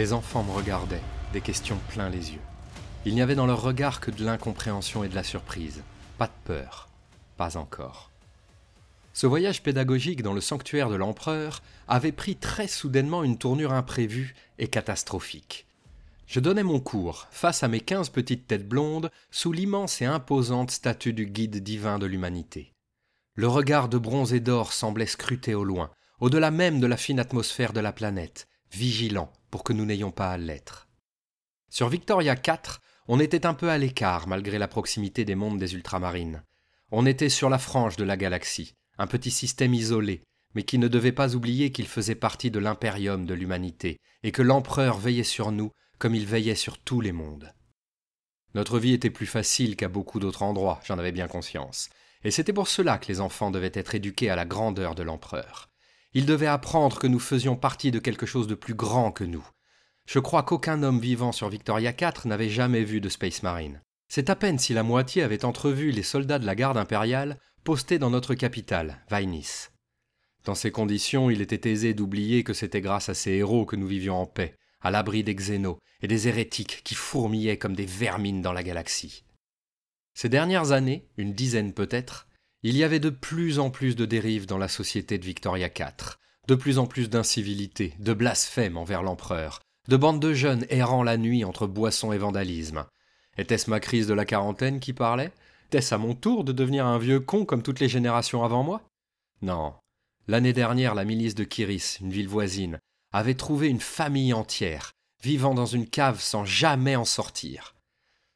Les enfants me regardaient, des questions plein les yeux. Il n'y avait dans leur regard que de l'incompréhension et de la surprise. Pas de peur. Pas encore. Ce voyage pédagogique dans le sanctuaire de l'empereur avait pris très soudainement une tournure imprévue et catastrophique. Je donnais mon cours, face à mes 15 petites têtes blondes, sous l'immense et imposante statue du guide divin de l'humanité. Le regard de bronze et d'or semblait scruter au loin, au-delà même de la fine atmosphère de la planète, vigilant pour que nous n'ayons pas à l'être. Sur Victoria 4, on était un peu à l'écart malgré la proximité des mondes des ultramarines. On était sur la frange de la galaxie, un petit système isolé, mais qui ne devait pas oublier qu'il faisait partie de l'impérium de l'humanité et que l'empereur veillait sur nous comme il veillait sur tous les mondes. Notre vie était plus facile qu'à beaucoup d'autres endroits, j'en avais bien conscience, et c'était pour cela que les enfants devaient être éduqués à la grandeur de l'empereur. Ils devaient apprendre que nous faisions partie de quelque chose de plus grand que nous. Je crois qu'aucun homme vivant sur Victoria 4 n'avait jamais vu de Space Marine. C'est à peine si la moitié avait entrevu les soldats de la garde impériale postés dans notre capitale, Vainis. Dans ces conditions, il était aisé d'oublier que c'était grâce à ces héros que nous vivions en paix, à l'abri des xénos et des hérétiques qui fourmillaient comme des vermines dans la galaxie. Ces dernières années, une dizaine peut-être, il y avait de plus en plus de dérives dans la société de Victoria 4, de plus en plus d'incivilité, de blasphèmes envers l'empereur, de bandes de jeunes errant la nuit entre boissons et vandalisme. Était-ce ma crise de la quarantaine qui parlait? Était-ce à mon tour de devenir un vieux con comme toutes les générations avant moi? Non. L'année dernière, la milice de Kyris, une ville voisine, avait trouvé une famille entière, vivant dans une cave sans jamais en sortir.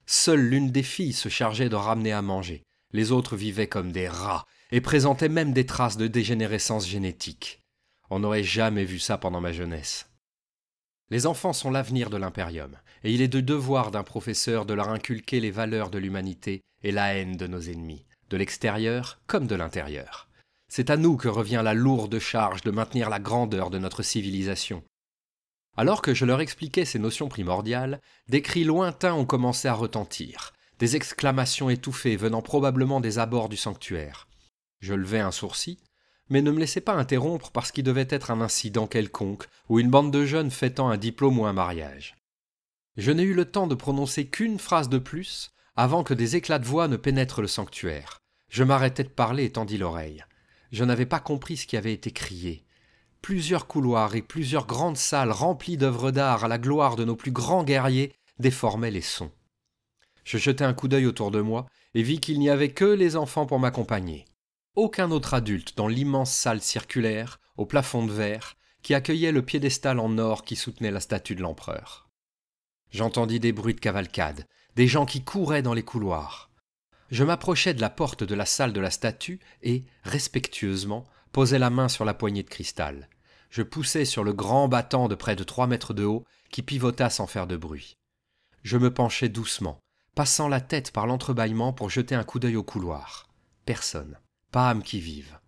Seule l'une des filles se chargeait de ramener à manger. Les autres vivaient comme des rats et présentaient même des traces de dégénérescence génétique. On n'aurait jamais vu ça pendant ma jeunesse. Les enfants sont l'avenir de l'impérium, et il est du devoir d'un professeur de leur inculquer les valeurs de l'humanité et la haine de nos ennemis, de l'extérieur comme de l'intérieur. C'est à nous que revient la lourde charge de maintenir la grandeur de notre civilisation. Alors que je leur expliquais ces notions primordiales, des cris lointains ont commencé à retentir, des exclamations étouffées venant probablement des abords du sanctuaire. Je levai un sourcil, mais ne me laissez pas interrompre parce qu'il devait être un incident quelconque ou une bande de jeunes fêtant un diplôme ou un mariage. Je n'ai eu le temps de prononcer qu'une phrase de plus avant que des éclats de voix ne pénètrent le sanctuaire. Je m'arrêtai de parler et tendis l'oreille. Je n'avais pas compris ce qui avait été crié. Plusieurs couloirs et plusieurs grandes salles remplies d'œuvres d'art à la gloire de nos plus grands guerriers déformaient les sons. Je jetai un coup d'œil autour de moi et vis qu'il n'y avait que les enfants pour m'accompagner. Aucun autre adulte dans l'immense salle circulaire, au plafond de verre, qui accueillait le piédestal en or qui soutenait la statue de l'empereur. J'entendis des bruits de cavalcade, des gens qui couraient dans les couloirs. Je m'approchai de la porte de la salle de la statue et, respectueusement, posai la main sur la poignée de cristal. Je poussai sur le grand battant de près de 3 mètres de haut qui pivota sans faire de bruit. Je me penchai doucement, passant la tête par l'entrebâillement pour jeter un coup d'œil au couloir. Personne. Pas âme qui vive.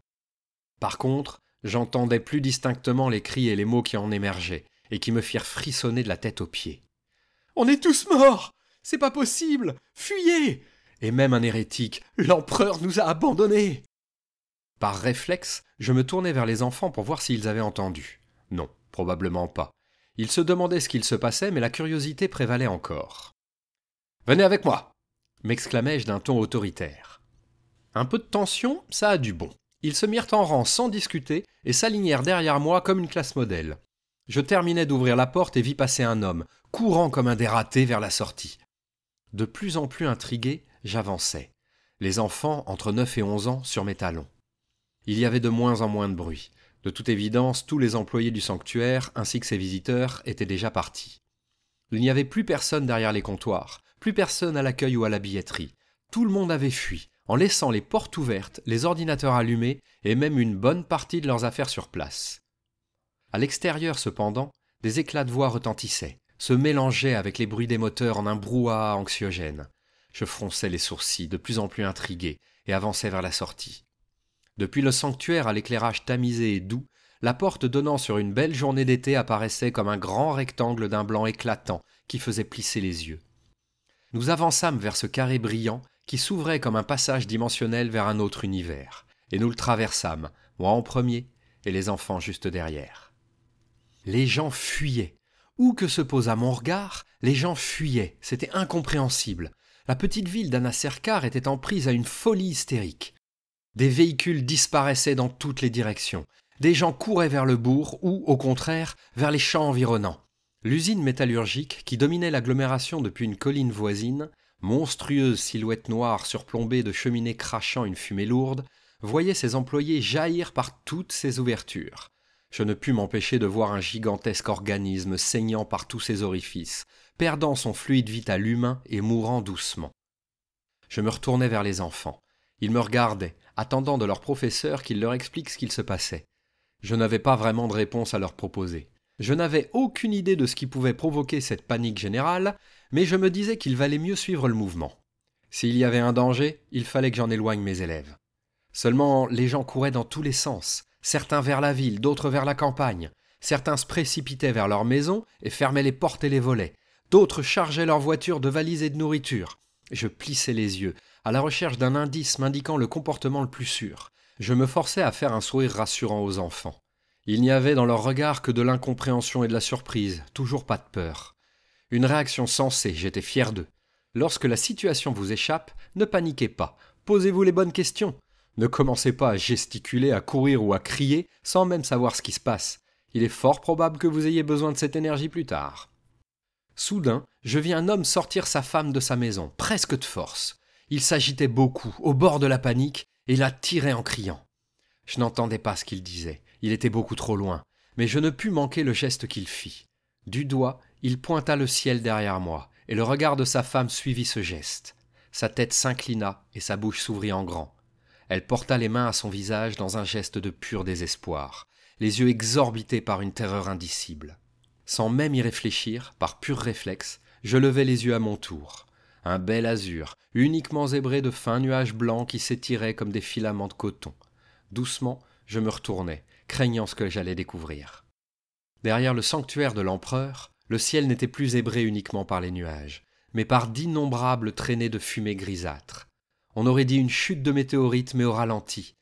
Par contre, j'entendais plus distinctement les cris et les mots qui en émergeaient, et qui me firent frissonner de la tête aux pieds. « On est tous morts! C'est pas possible! Fuyez !» Et même un hérétique, « L'empereur nous a abandonnés !» Par réflexe, je me tournai vers les enfants pour voir s'ils avaient entendu. Non, probablement pas. Ils se demandaient ce qu'il se passait, mais la curiosité prévalait encore. « Venez avec moi !» m'exclamai-je d'un ton autoritaire. Un peu de tension, ça a du bon. Ils se mirent en rang sans discuter et s'alignèrent derrière moi comme une classe modèle. Je terminai d'ouvrir la porte et vis passer un homme, courant comme un dératé vers la sortie. De plus en plus intrigué, j'avançai. Les enfants, entre 9 et 11 ans, sur mes talons. Il y avait de moins en moins de bruit. De toute évidence, tous les employés du sanctuaire, ainsi que ses visiteurs, étaient déjà partis. Il n'y avait plus personne derrière les comptoirs, plus personne à l'accueil ou à la billetterie. Tout le monde avait fui, en laissant les portes ouvertes, les ordinateurs allumés et même une bonne partie de leurs affaires sur place. À l'extérieur, cependant, des éclats de voix retentissaient, se mélangeaient avec les bruits des moteurs en un brouhaha anxiogène. Je fronçais les sourcils, de plus en plus intrigué, et avançais vers la sortie. Depuis le sanctuaire à l'éclairage tamisé et doux, la porte donnant sur une belle journée d'été apparaissait comme un grand rectangle d'un blanc éclatant qui faisait plisser les yeux. Nous avançâmes vers ce carré brillant qui s'ouvrait comme un passage dimensionnel vers un autre univers, et nous le traversâmes, moi en premier et les enfants juste derrière. Les gens fuyaient, Où que se posât mon regard, les gens fuyaient, c'était incompréhensible. La petite ville d'Anacercar était en prise à une folie hystérique. Des véhicules disparaissaient dans toutes les directions. Des gens couraient vers le bourg ou, au contraire, vers les champs environnants. L'usine métallurgique, qui dominait l'agglomération depuis une colline voisine, monstrueuse silhouette noire surplombée de cheminées crachant une fumée lourde, voyait ses employés jaillir par toutes ses ouvertures. Je ne pus m'empêcher de voir un gigantesque organisme saignant par tous ses orifices, perdant son fluide vital humain et mourant doucement. Je me retournai vers les enfants. Ils me regardaient, attendant de leur professeur qu'il leur explique ce qu'il se passait. Je n'avais pas vraiment de réponse à leur proposer. Je n'avais aucune idée de ce qui pouvait provoquer cette panique générale, mais je me disais qu'il valait mieux suivre le mouvement. S'il y avait un danger, il fallait que j'en éloigne mes élèves. Seulement, les gens couraient dans tous les sens, certains vers la ville, d'autres vers la campagne. Certains se précipitaient vers leur maison et fermaient les portes et les volets. D'autres chargeaient leurs voitures de valises et de nourriture. Je plissais les yeux, à la recherche d'un indice m'indiquant le comportement le plus sûr. Je me forçais à faire un sourire rassurant aux enfants. Il n'y avait dans leur regard que de l'incompréhension et de la surprise, toujours pas de peur. Une réaction sensée, j'étais fier d'eux. Lorsque la situation vous échappe, ne paniquez pas, posez-vous les bonnes questions. Ne commencez pas à gesticuler, à courir ou à crier sans même savoir ce qui se passe. Il est fort probable que vous ayez besoin de cette énergie plus tard. Soudain, je vis un homme sortir sa femme de sa maison, presque de force. Il s'agitait beaucoup, au bord de la panique, et la tirait en criant. Je n'entendais pas ce qu'il disait, il était beaucoup trop loin, mais je ne pus manquer le geste qu'il fit. Du doigt, il pointa le ciel derrière moi, et le regard de sa femme suivit ce geste. Sa tête s'inclina et sa bouche s'ouvrit en grand. Elle porta les mains à son visage dans un geste de pur désespoir, les yeux exorbités par une terreur indicible. Sans même y réfléchir, par pur réflexe, je levai les yeux à mon tour. Un bel azur, uniquement zébré de fins nuages blancs qui s'étiraient comme des filaments de coton. Doucement, je me retournai, craignant ce que j'allais découvrir. Derrière le sanctuaire de l'empereur, le ciel n'était plus zébré uniquement par les nuages, mais par d'innombrables traînées de fumée grisâtre. On aurait dit une chute de météorites, mais au ralenti.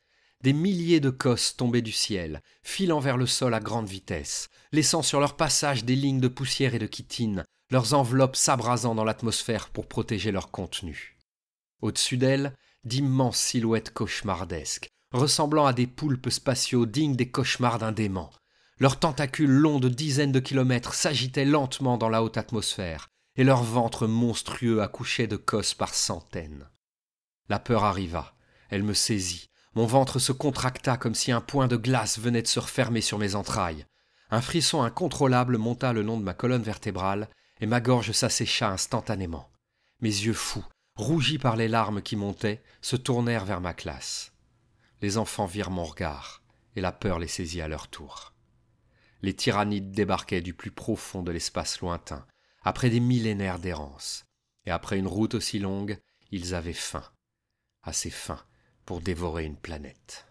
Des milliers de cosses tombaient du ciel, filant vers le sol à grande vitesse, laissant sur leur passage des lignes de poussière et de chitine, leurs enveloppes s'abrasant dans l'atmosphère pour protéger leur contenu. Au-dessus d'elles, d'immenses silhouettes cauchemardesques, ressemblant à des poulpes spatiaux dignes des cauchemars d'un dément. Leurs tentacules longs de dizaines de kilomètres s'agitaient lentement dans la haute atmosphère, et leurs ventres monstrueux accouchaient de cosses par centaines. La peur arriva, elle me saisit, mon ventre se contracta comme si un point de glace venait de se refermer sur mes entrailles. Un frisson incontrôlable monta le long de ma colonne vertébrale, et ma gorge s'assécha instantanément. Mes yeux fous, rougis par les larmes qui montaient, se tournèrent vers ma classe. Les enfants virent mon regard, et la peur les saisit à leur tour. Les tyrannides débarquaient du plus profond de l'espace lointain, après des millénaires d'errance. Et après une route aussi longue, ils avaient faim. Assez faim pour dévorer une planète.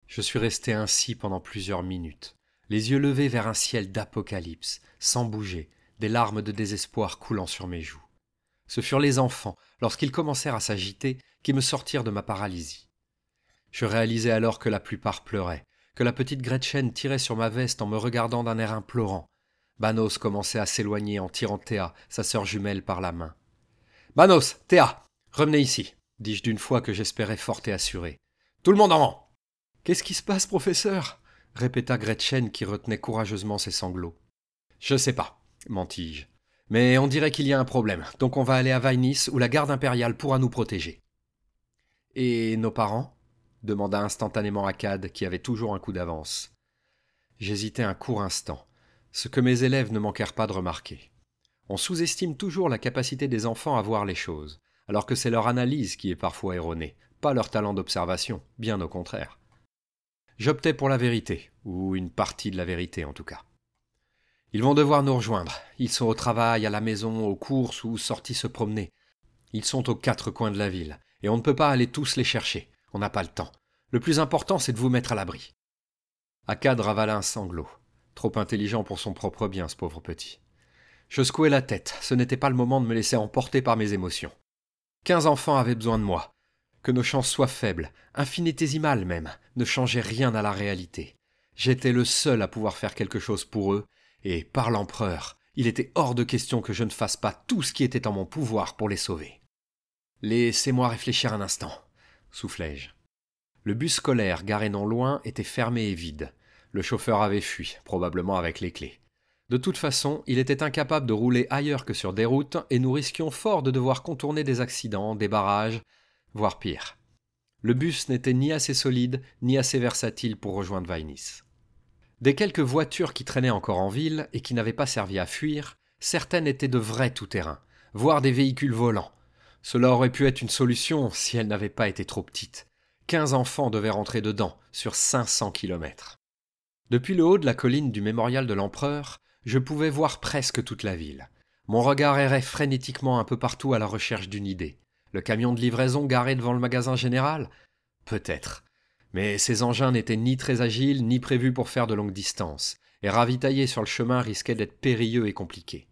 Je suis resté ainsi pendant plusieurs minutes, les yeux levés vers un ciel d'apocalypse, sans bouger, des larmes de désespoir coulant sur mes joues. Ce furent les enfants, lorsqu'ils commencèrent à s'agiter, qui me sortirent de ma paralysie. Je réalisai alors que la plupart pleuraient, que la petite Gretchen tirait sur ma veste en me regardant d'un air implorant. Banos commençait à s'éloigner en tirant Théa, sa sœur jumelle, par la main. « Banos, Théa, revenez ici !» dis-je d'une fois que j'espérais forte et assurée. « Tout le monde en rang !»« Qu'est-ce qui se passe, professeur ?» répéta Gretchen qui retenait courageusement ses sanglots. « Je sais pas, mentis-je. Mais on dirait qu'il y a un problème, donc on va aller à Vainis où la garde impériale pourra nous protéger. »« Et nos parents ?» demanda instantanément Akkad, qui avait toujours un coup d'avance. J'hésitai un court instant, ce que mes élèves ne manquèrent pas de remarquer. On sous-estime toujours la capacité des enfants à voir les choses, alors que c'est leur analyse qui est parfois erronée, pas leur talent d'observation, bien au contraire. J'optai pour la vérité, ou une partie de la vérité en tout cas. Ils vont devoir nous rejoindre. Ils sont au travail, à la maison, aux courses ou sortis se promener. Ils sont aux 4 coins de la ville, et on ne peut pas aller tous les chercher. On n'a pas le temps. Le plus important, c'est de vous mettre à l'abri. Akkad ravala un sanglot. Trop intelligent pour son propre bien, ce pauvre petit. Je secouai la tête. Ce n'était pas le moment de me laisser emporter par mes émotions. 15 enfants avaient besoin de moi. Que nos chances soient faibles, infinitésimales même, ne changeait rien à la réalité. J'étais le seul à pouvoir faire quelque chose pour eux, et par l'empereur, il était hors de question que je ne fasse pas tout ce qui était en mon pouvoir pour les sauver. « Laissez-moi réfléchir un instant », soufflai-je. Le bus scolaire, garé non loin, était fermé et vide. Le chauffeur avait fui, probablement avec les clés. De toute façon, il était incapable de rouler ailleurs que sur des routes, et nous risquions fort de devoir contourner des accidents, des barrages, voire pire. Le bus n'était ni assez solide, ni assez versatile pour rejoindre Vainis. Des quelques voitures qui traînaient encore en ville et qui n'avaient pas servi à fuir, certaines étaient de vrais tout-terrain, voire des véhicules volants. Cela aurait pu être une solution si elles n'avaient pas été trop petites. 15 enfants devaient rentrer dedans, sur 500 kilomètres. Depuis le haut de la colline du mémorial de l'empereur, je pouvais voir presque toute la ville. Mon regard errait frénétiquement un peu partout à la recherche d'une idée. Le camion de livraison garé devant le magasin général ? Peut-être. Mais ces engins n'étaient ni très agiles, ni prévus pour faire de longues distances, et ravitailler sur le chemin risquait d'être périlleux et compliqué.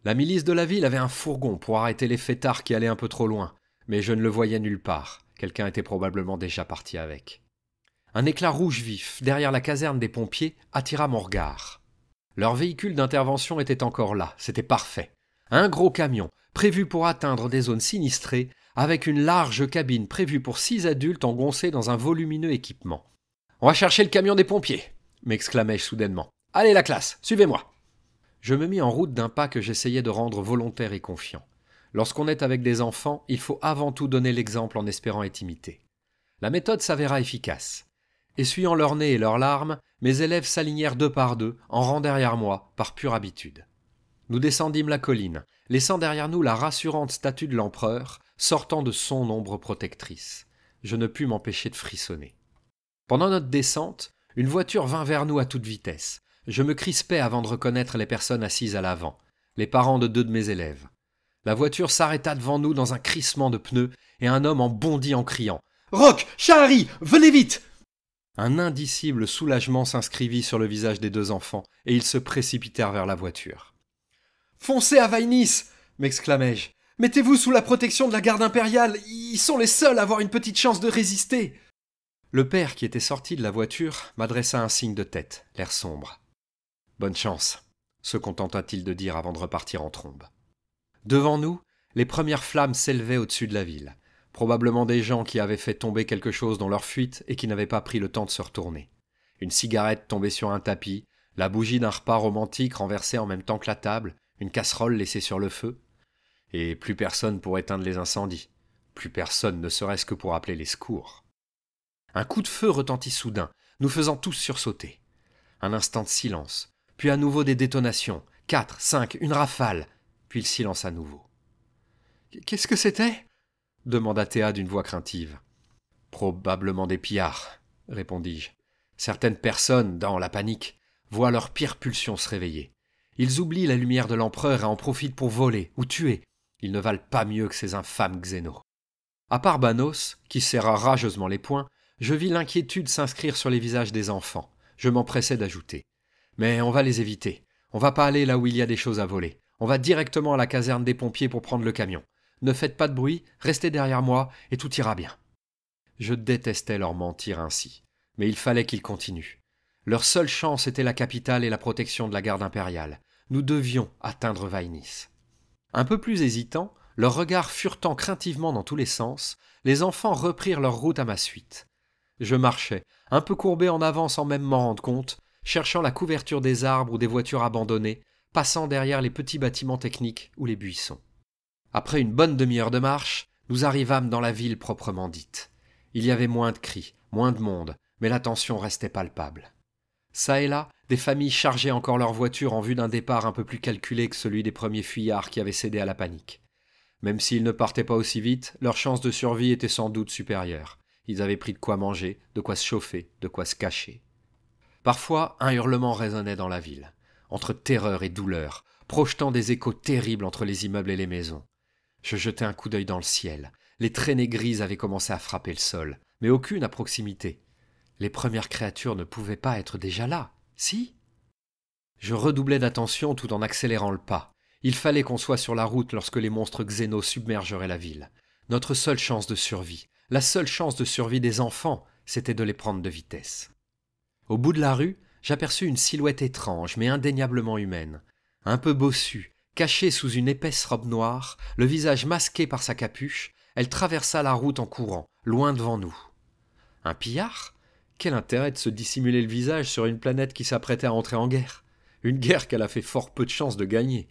La milice de la ville avait un fourgon pour arrêter les fêtards qui allaient un peu trop loin, mais je ne le voyais nulle part. Quelqu'un était probablement déjà parti avec. Un éclat rouge vif, derrière la caserne des pompiers, attira mon regard. Leur véhicule d'intervention était encore là, c'était parfait. Un gros camion, prévu pour atteindre des zones sinistrées, avec une large cabine prévue pour 6 adultes engoncés dans un volumineux équipement. « On va chercher le camion des pompiers !» m'exclamai-je soudainement. « Allez la classe, suivez-moi !» Je me mis en route d'un pas que j'essayais de rendre volontaire et confiant. Lorsqu'on est avec des enfants, il faut avant tout donner l'exemple en espérant être imité. La méthode s'avéra efficace. Essuyant leur nez et leurs larmes, mes élèves s'alignèrent 2 par 2, en rang derrière moi, par pure habitude. Nous descendîmes la colline, laissant derrière nous la rassurante statue de l'empereur, sortant de son ombre protectrice. Je ne pus m'empêcher de frissonner. Pendant notre descente, une voiture vint vers nous à toute vitesse. Je me crispais avant de reconnaître les personnes assises à l'avant, les parents de 2 de mes élèves. La voiture s'arrêta devant nous dans un crissement de pneus, et un homme en bondit en criant « Roch, Chahari, venez vite !» Un indicible soulagement s'inscrivit sur le visage des 2 enfants, et ils se précipitèrent vers la voiture. « Foncez à Vainis !» m'exclamai-je. « Mettez-vous sous la protection de la garde impériale, ils sont les seuls à avoir une petite chance de résister !» Le père, qui était sorti de la voiture, m'adressa un signe de tête, l'air sombre. « Bonne chance !» se contenta-t-il de dire avant de repartir en trombe. Devant nous, les premières flammes s'élevaient au-dessus de la ville. Probablement des gens qui avaient fait tomber quelque chose dans leur fuite et qui n'avaient pas pris le temps de se retourner. Une cigarette tombée sur un tapis, la bougie d'un repas romantique renversée en même temps que la table, une casserole laissée sur le feu. Et plus personne pour éteindre les incendies. Plus personne ne serait-ce que pour appeler les secours. Un coup de feu retentit soudain, nous faisant tous sursauter. Un instant de silence, puis à nouveau des détonations. 4, 5, une rafale, puis le silence à nouveau. « Qu'est-ce que c'était ?» demanda Théa d'une voix craintive. « Probablement des pillards, » répondis-je. Certaines personnes, dans la panique, voient leur pire pulsion se réveiller. Ils oublient la lumière de l'empereur et en profitent pour voler ou tuer. Ils ne valent pas mieux que ces infâmes xénos. À part Banos, qui serra rageusement les poings, je vis l'inquiétude s'inscrire sur les visages des enfants. Je m'empressai d'ajouter. « Mais on va les éviter. On va pas aller là où il y a des choses à voler. On va directement à la caserne des pompiers pour prendre le camion. Ne faites pas de bruit, restez derrière moi et tout ira bien. » Je détestais leur mentir ainsi, mais il fallait qu'ils continuent. Leur seule chance était la capitale et la protection de la garde impériale. Nous devions atteindre Vainis. Un peu plus hésitants, leurs regards furetant craintivement dans tous les sens, les enfants reprirent leur route à ma suite. Je marchais, un peu courbé en avant sans même m'en rendre compte, cherchant la couverture des arbres ou des voitures abandonnées, passant derrière les petits bâtiments techniques ou les buissons. Après une bonne demi-heure de marche, nous arrivâmes dans la ville proprement dite. Il y avait moins de cris, moins de monde, mais la tension restait palpable. Ça et là, des familles chargeaient encore leurs voitures en vue d'un départ un peu plus calculé que celui des premiers fuyards qui avaient cédé à la panique. Même s'ils ne partaient pas aussi vite, leurs chances de survie étaient sans doute supérieures. Ils avaient pris de quoi manger, de quoi se chauffer, de quoi se cacher. Parfois, un hurlement résonnait dans la ville, entre terreur et douleur, projetant des échos terribles entre les immeubles et les maisons. Je jetai un coup d'œil dans le ciel. Les traînées grises avaient commencé à frapper le sol, mais aucune à proximité. Les premières créatures ne pouvaient pas être déjà là, si ? Je redoublais d'attention tout en accélérant le pas. Il fallait qu'on soit sur la route lorsque les monstres xénos submergeraient la ville. Notre seule chance de survie, la seule chance de survie des enfants, c'était de les prendre de vitesse. Au bout de la rue, j'aperçus une silhouette étrange mais indéniablement humaine. Un peu bossue, cachée sous une épaisse robe noire, le visage masqué par sa capuche, elle traversa la route en courant, loin devant nous. Un pillard ? Quel intérêt de se dissimuler le visage sur une planète qui s'apprêtait à entrer en guerre ? Une guerre qu'elle a fait fort peu de chances de gagner.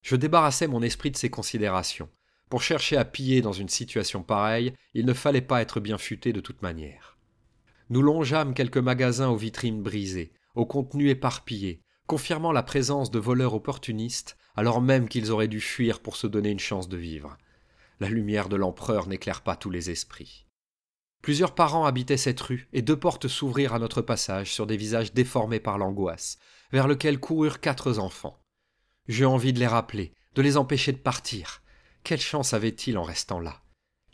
Je débarrassai mon esprit de ces considérations. Pour chercher à piller dans une situation pareille, il ne fallait pas être bien futé de toute manière. Nous longeâmes quelques magasins aux vitrines brisées, aux contenus éparpillés, confirmant la présence de voleurs opportunistes, alors même qu'ils auraient dû fuir pour se donner une chance de vivre. La lumière de l'empereur n'éclaire pas tous les esprits. Plusieurs parents habitaient cette rue, et 2 portes s'ouvrirent à notre passage sur des visages déformés par l'angoisse, vers lesquels coururent 4 enfants. J'eus envie de les rappeler, de les empêcher de partir. Quelle chance avaient-ils en restant là ?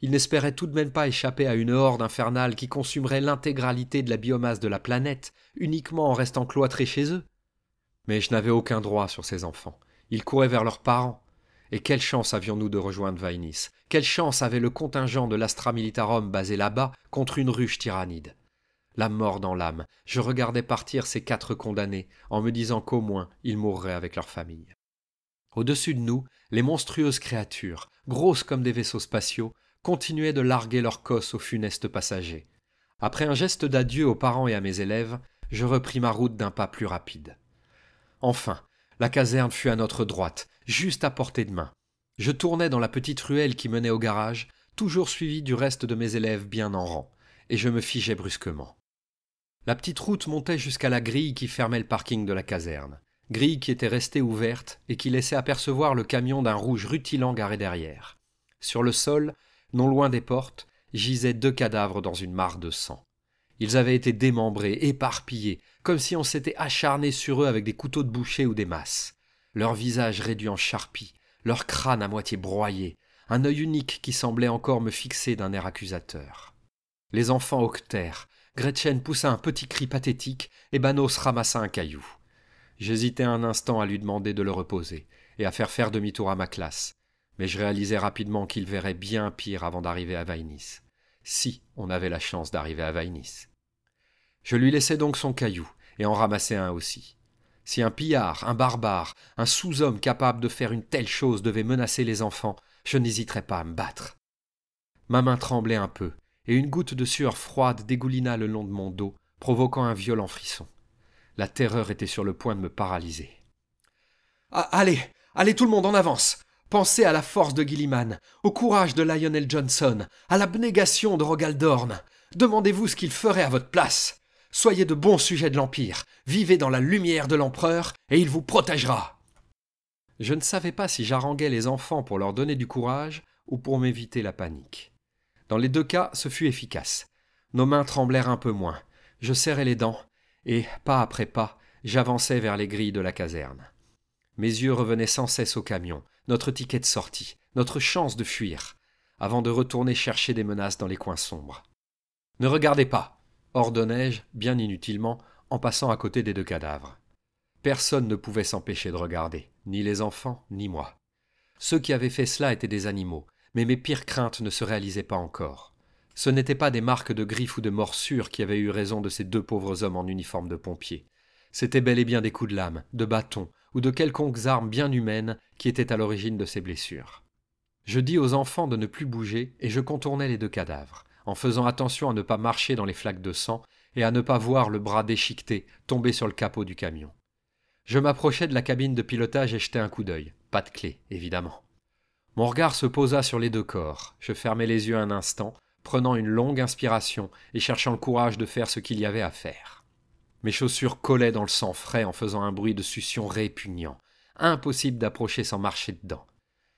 Ils n'espéraient tout de même pas échapper à une horde infernale qui consumerait l'intégralité de la biomasse de la planète, uniquement en restant cloîtrés chez eux. Mais je n'avais aucun droit sur ces enfants. Ils couraient vers leurs parents. Et quelle chance avions-nous de rejoindre Vainis ? Quelle chance avait le contingent de l'Astra Militarum basé là-bas contre une ruche tyrannide ? La mort dans l'âme, je regardais partir ces 4 condamnés, en me disant qu'au moins ils mourraient avec leur famille. Au-dessus de nous, les monstrueuses créatures, grosses comme des vaisseaux spatiaux, continuaient de larguer leurs cosses aux funestes passagers. Après un geste d'adieu aux parents et à mes élèves, je repris ma route d'un pas plus rapide. Enfin, la caserne fut à notre droite, juste à portée de main. Je tournais dans la petite ruelle qui menait au garage, toujours suivi du reste de mes élèves bien en rang, et je me figeai brusquement. La petite route montait jusqu'à la grille qui fermait le parking de la caserne, grille qui était restée ouverte et qui laissait apercevoir le camion d'un rouge rutilant garé derrière. Sur le sol, non loin des portes, gisaient 2 cadavres dans une mare de sang. Ils avaient été démembrés, éparpillés, comme si on s'était acharné sur eux avec des couteaux de boucher ou des masses. Leurs visages réduits en charpie, leur crâne à moitié broyé, un œil unique qui semblait encore me fixer d'un air accusateur. Les enfants hoquetèrent, Gretchen poussa un petit cri pathétique et Banos ramassa un caillou. J'hésitai un instant à lui demander de le reposer et à faire demi-tour à ma classe, mais je réalisai rapidement qu'il verrait bien pire avant d'arriver à Vainis, si on avait la chance d'arriver à Vainis. Je lui laissai donc son caillou et en ramassai un aussi. Si un pillard, un barbare, un sous-homme capable de faire une telle chose devait menacer les enfants, je n'hésiterais pas à me battre. Ma main tremblait un peu, et une goutte de sueur froide dégoulina le long de mon dos, provoquant un violent frisson. La terreur était sur le point de me paralyser. « Allez, allez tout le monde en avance ! Pensez à la force de Gilliman, au courage de Lionel Johnson, à l'abnégation de Rogaldorn. Demandez-vous ce qu'il ferait à votre place. Soyez de bons sujets de l'Empire, vivez dans la lumière de l'Empereur, et il vous protégera. » Je ne savais pas si j'haranguais les enfants pour leur donner du courage ou pour m'éviter la panique. Dans les 2 cas, ce fut efficace. Nos mains tremblèrent un peu moins. Je serrai les dents, et, pas après pas, j'avançai vers les grilles de la caserne. Mes yeux revenaient sans cesse au camion, notre ticket de sortie, notre chance de fuir, avant de retourner chercher des menaces dans les coins sombres. « Ne regardez pas !» ordonnai-je, bien inutilement, en passant à côté des 2 cadavres. Personne ne pouvait s'empêcher de regarder, ni les enfants, ni moi. Ceux qui avaient fait cela étaient des animaux, mais mes pires craintes ne se réalisaient pas encore. Ce n'étaient pas des marques de griffes ou de morsures qui avaient eu raison de ces 2 pauvres hommes en uniforme de pompiers. C'étaient bel et bien des coups de lame, de bâton ou de quelconques armes bien humaines qui étaient à l'origine de ces blessures. Je dis aux enfants de ne plus bouger et je contournai les 2 cadavres, en faisant attention à ne pas marcher dans les flaques de sang et à ne pas voir le bras déchiqueté tomber sur le capot du camion. Je m'approchai de la cabine de pilotage et jetai un coup d'œil. Pas de clé, évidemment. Mon regard se posa sur les 2 corps. Je fermai les yeux un instant, prenant une longue inspiration et cherchant le courage de faire ce qu'il y avait à faire. Mes chaussures collaient dans le sang frais en faisant un bruit de succion répugnant. Impossible d'approcher sans marcher dedans.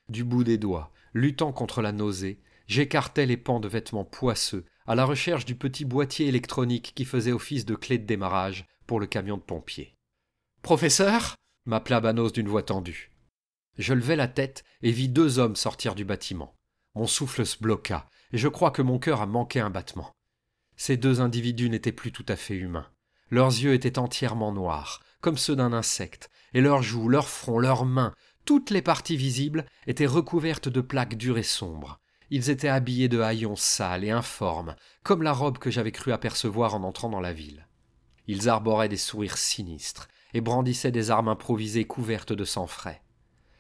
Du bout des doigts, luttant contre la nausée, j'écartais les pans de vêtements poisseux à la recherche du petit boîtier électronique qui faisait office de clé de démarrage pour le camion de pompiers. « Professeur » m'appela Banos d'une voix tendue. Je levai la tête et vis 2 hommes sortir du bâtiment. Mon souffle se bloqua, et je crois que mon cœur a manqué un battement. Ces 2 individus n'étaient plus tout à fait humains. Leurs yeux étaient entièrement noirs, comme ceux d'un insecte, et leurs joues, leurs fronts, leurs mains, Toutes les parties visibles étaient recouvertes de plaques dures et sombres. Ils étaient habillés de haillons sales et informes, comme la robe que j'avais cru apercevoir en entrant dans la ville. Ils arboraient des sourires sinistres et brandissaient des armes improvisées couvertes de sang frais.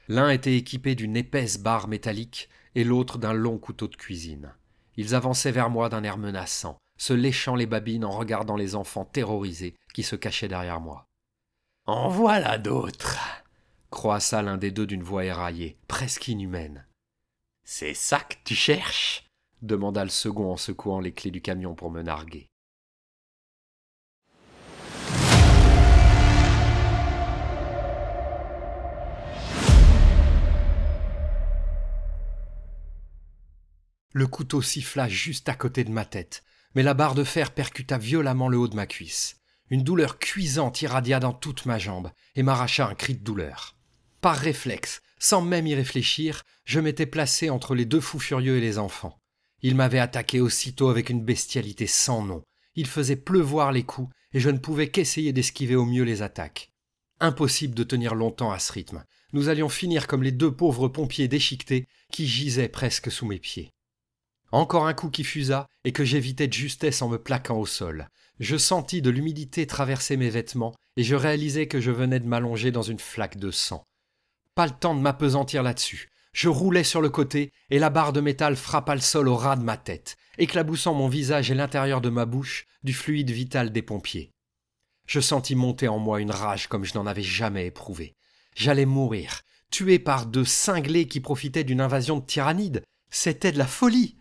L'un était équipé d'une épaisse barre métallique et l'autre d'un long couteau de cuisine. Ils avançaient vers moi d'un air menaçant, se léchant les babines en regardant les enfants terrorisés qui se cachaient derrière moi. « En voilà d'autres !» croassa l'un des deux d'une voix éraillée, presque inhumaine. « C'est ça que tu cherches ?» demanda le second en secouant les clés du camion pour me narguer. Le couteau siffla juste à côté de ma tête, mais la barre de fer percuta violemment le haut de ma cuisse. Une douleur cuisante irradia dans toute ma jambe et m'arracha un cri de douleur. Par réflexe, sans même y réfléchir, je m'étais placé entre les deux fous furieux et les enfants. Ils m'avaient attaqué aussitôt avec une bestialité sans nom. Il faisait pleuvoir les coups et je ne pouvais qu'essayer d'esquiver au mieux les attaques. Impossible de tenir longtemps à ce rythme. Nous allions finir comme les deux pauvres pompiers déchiquetés qui gisaient presque sous mes pieds. Encore un coup qui fusa et que j'évitais de justesse en me plaquant au sol. Je sentis de l'humidité traverser mes vêtements et je réalisai que je venais de m'allonger dans une flaque de sang. Pas le temps de m'appesantir là-dessus. Je roulais sur le côté et la barre de métal frappa le sol au ras de ma tête, éclaboussant mon visage et l'intérieur de ma bouche du fluide vital des pompiers. Je sentis monter en moi une rage comme je n'en avais jamais éprouvé. J'allais mourir, tué par deux cinglés qui profitaient d'une invasion de tyrannides. C'était de la folie.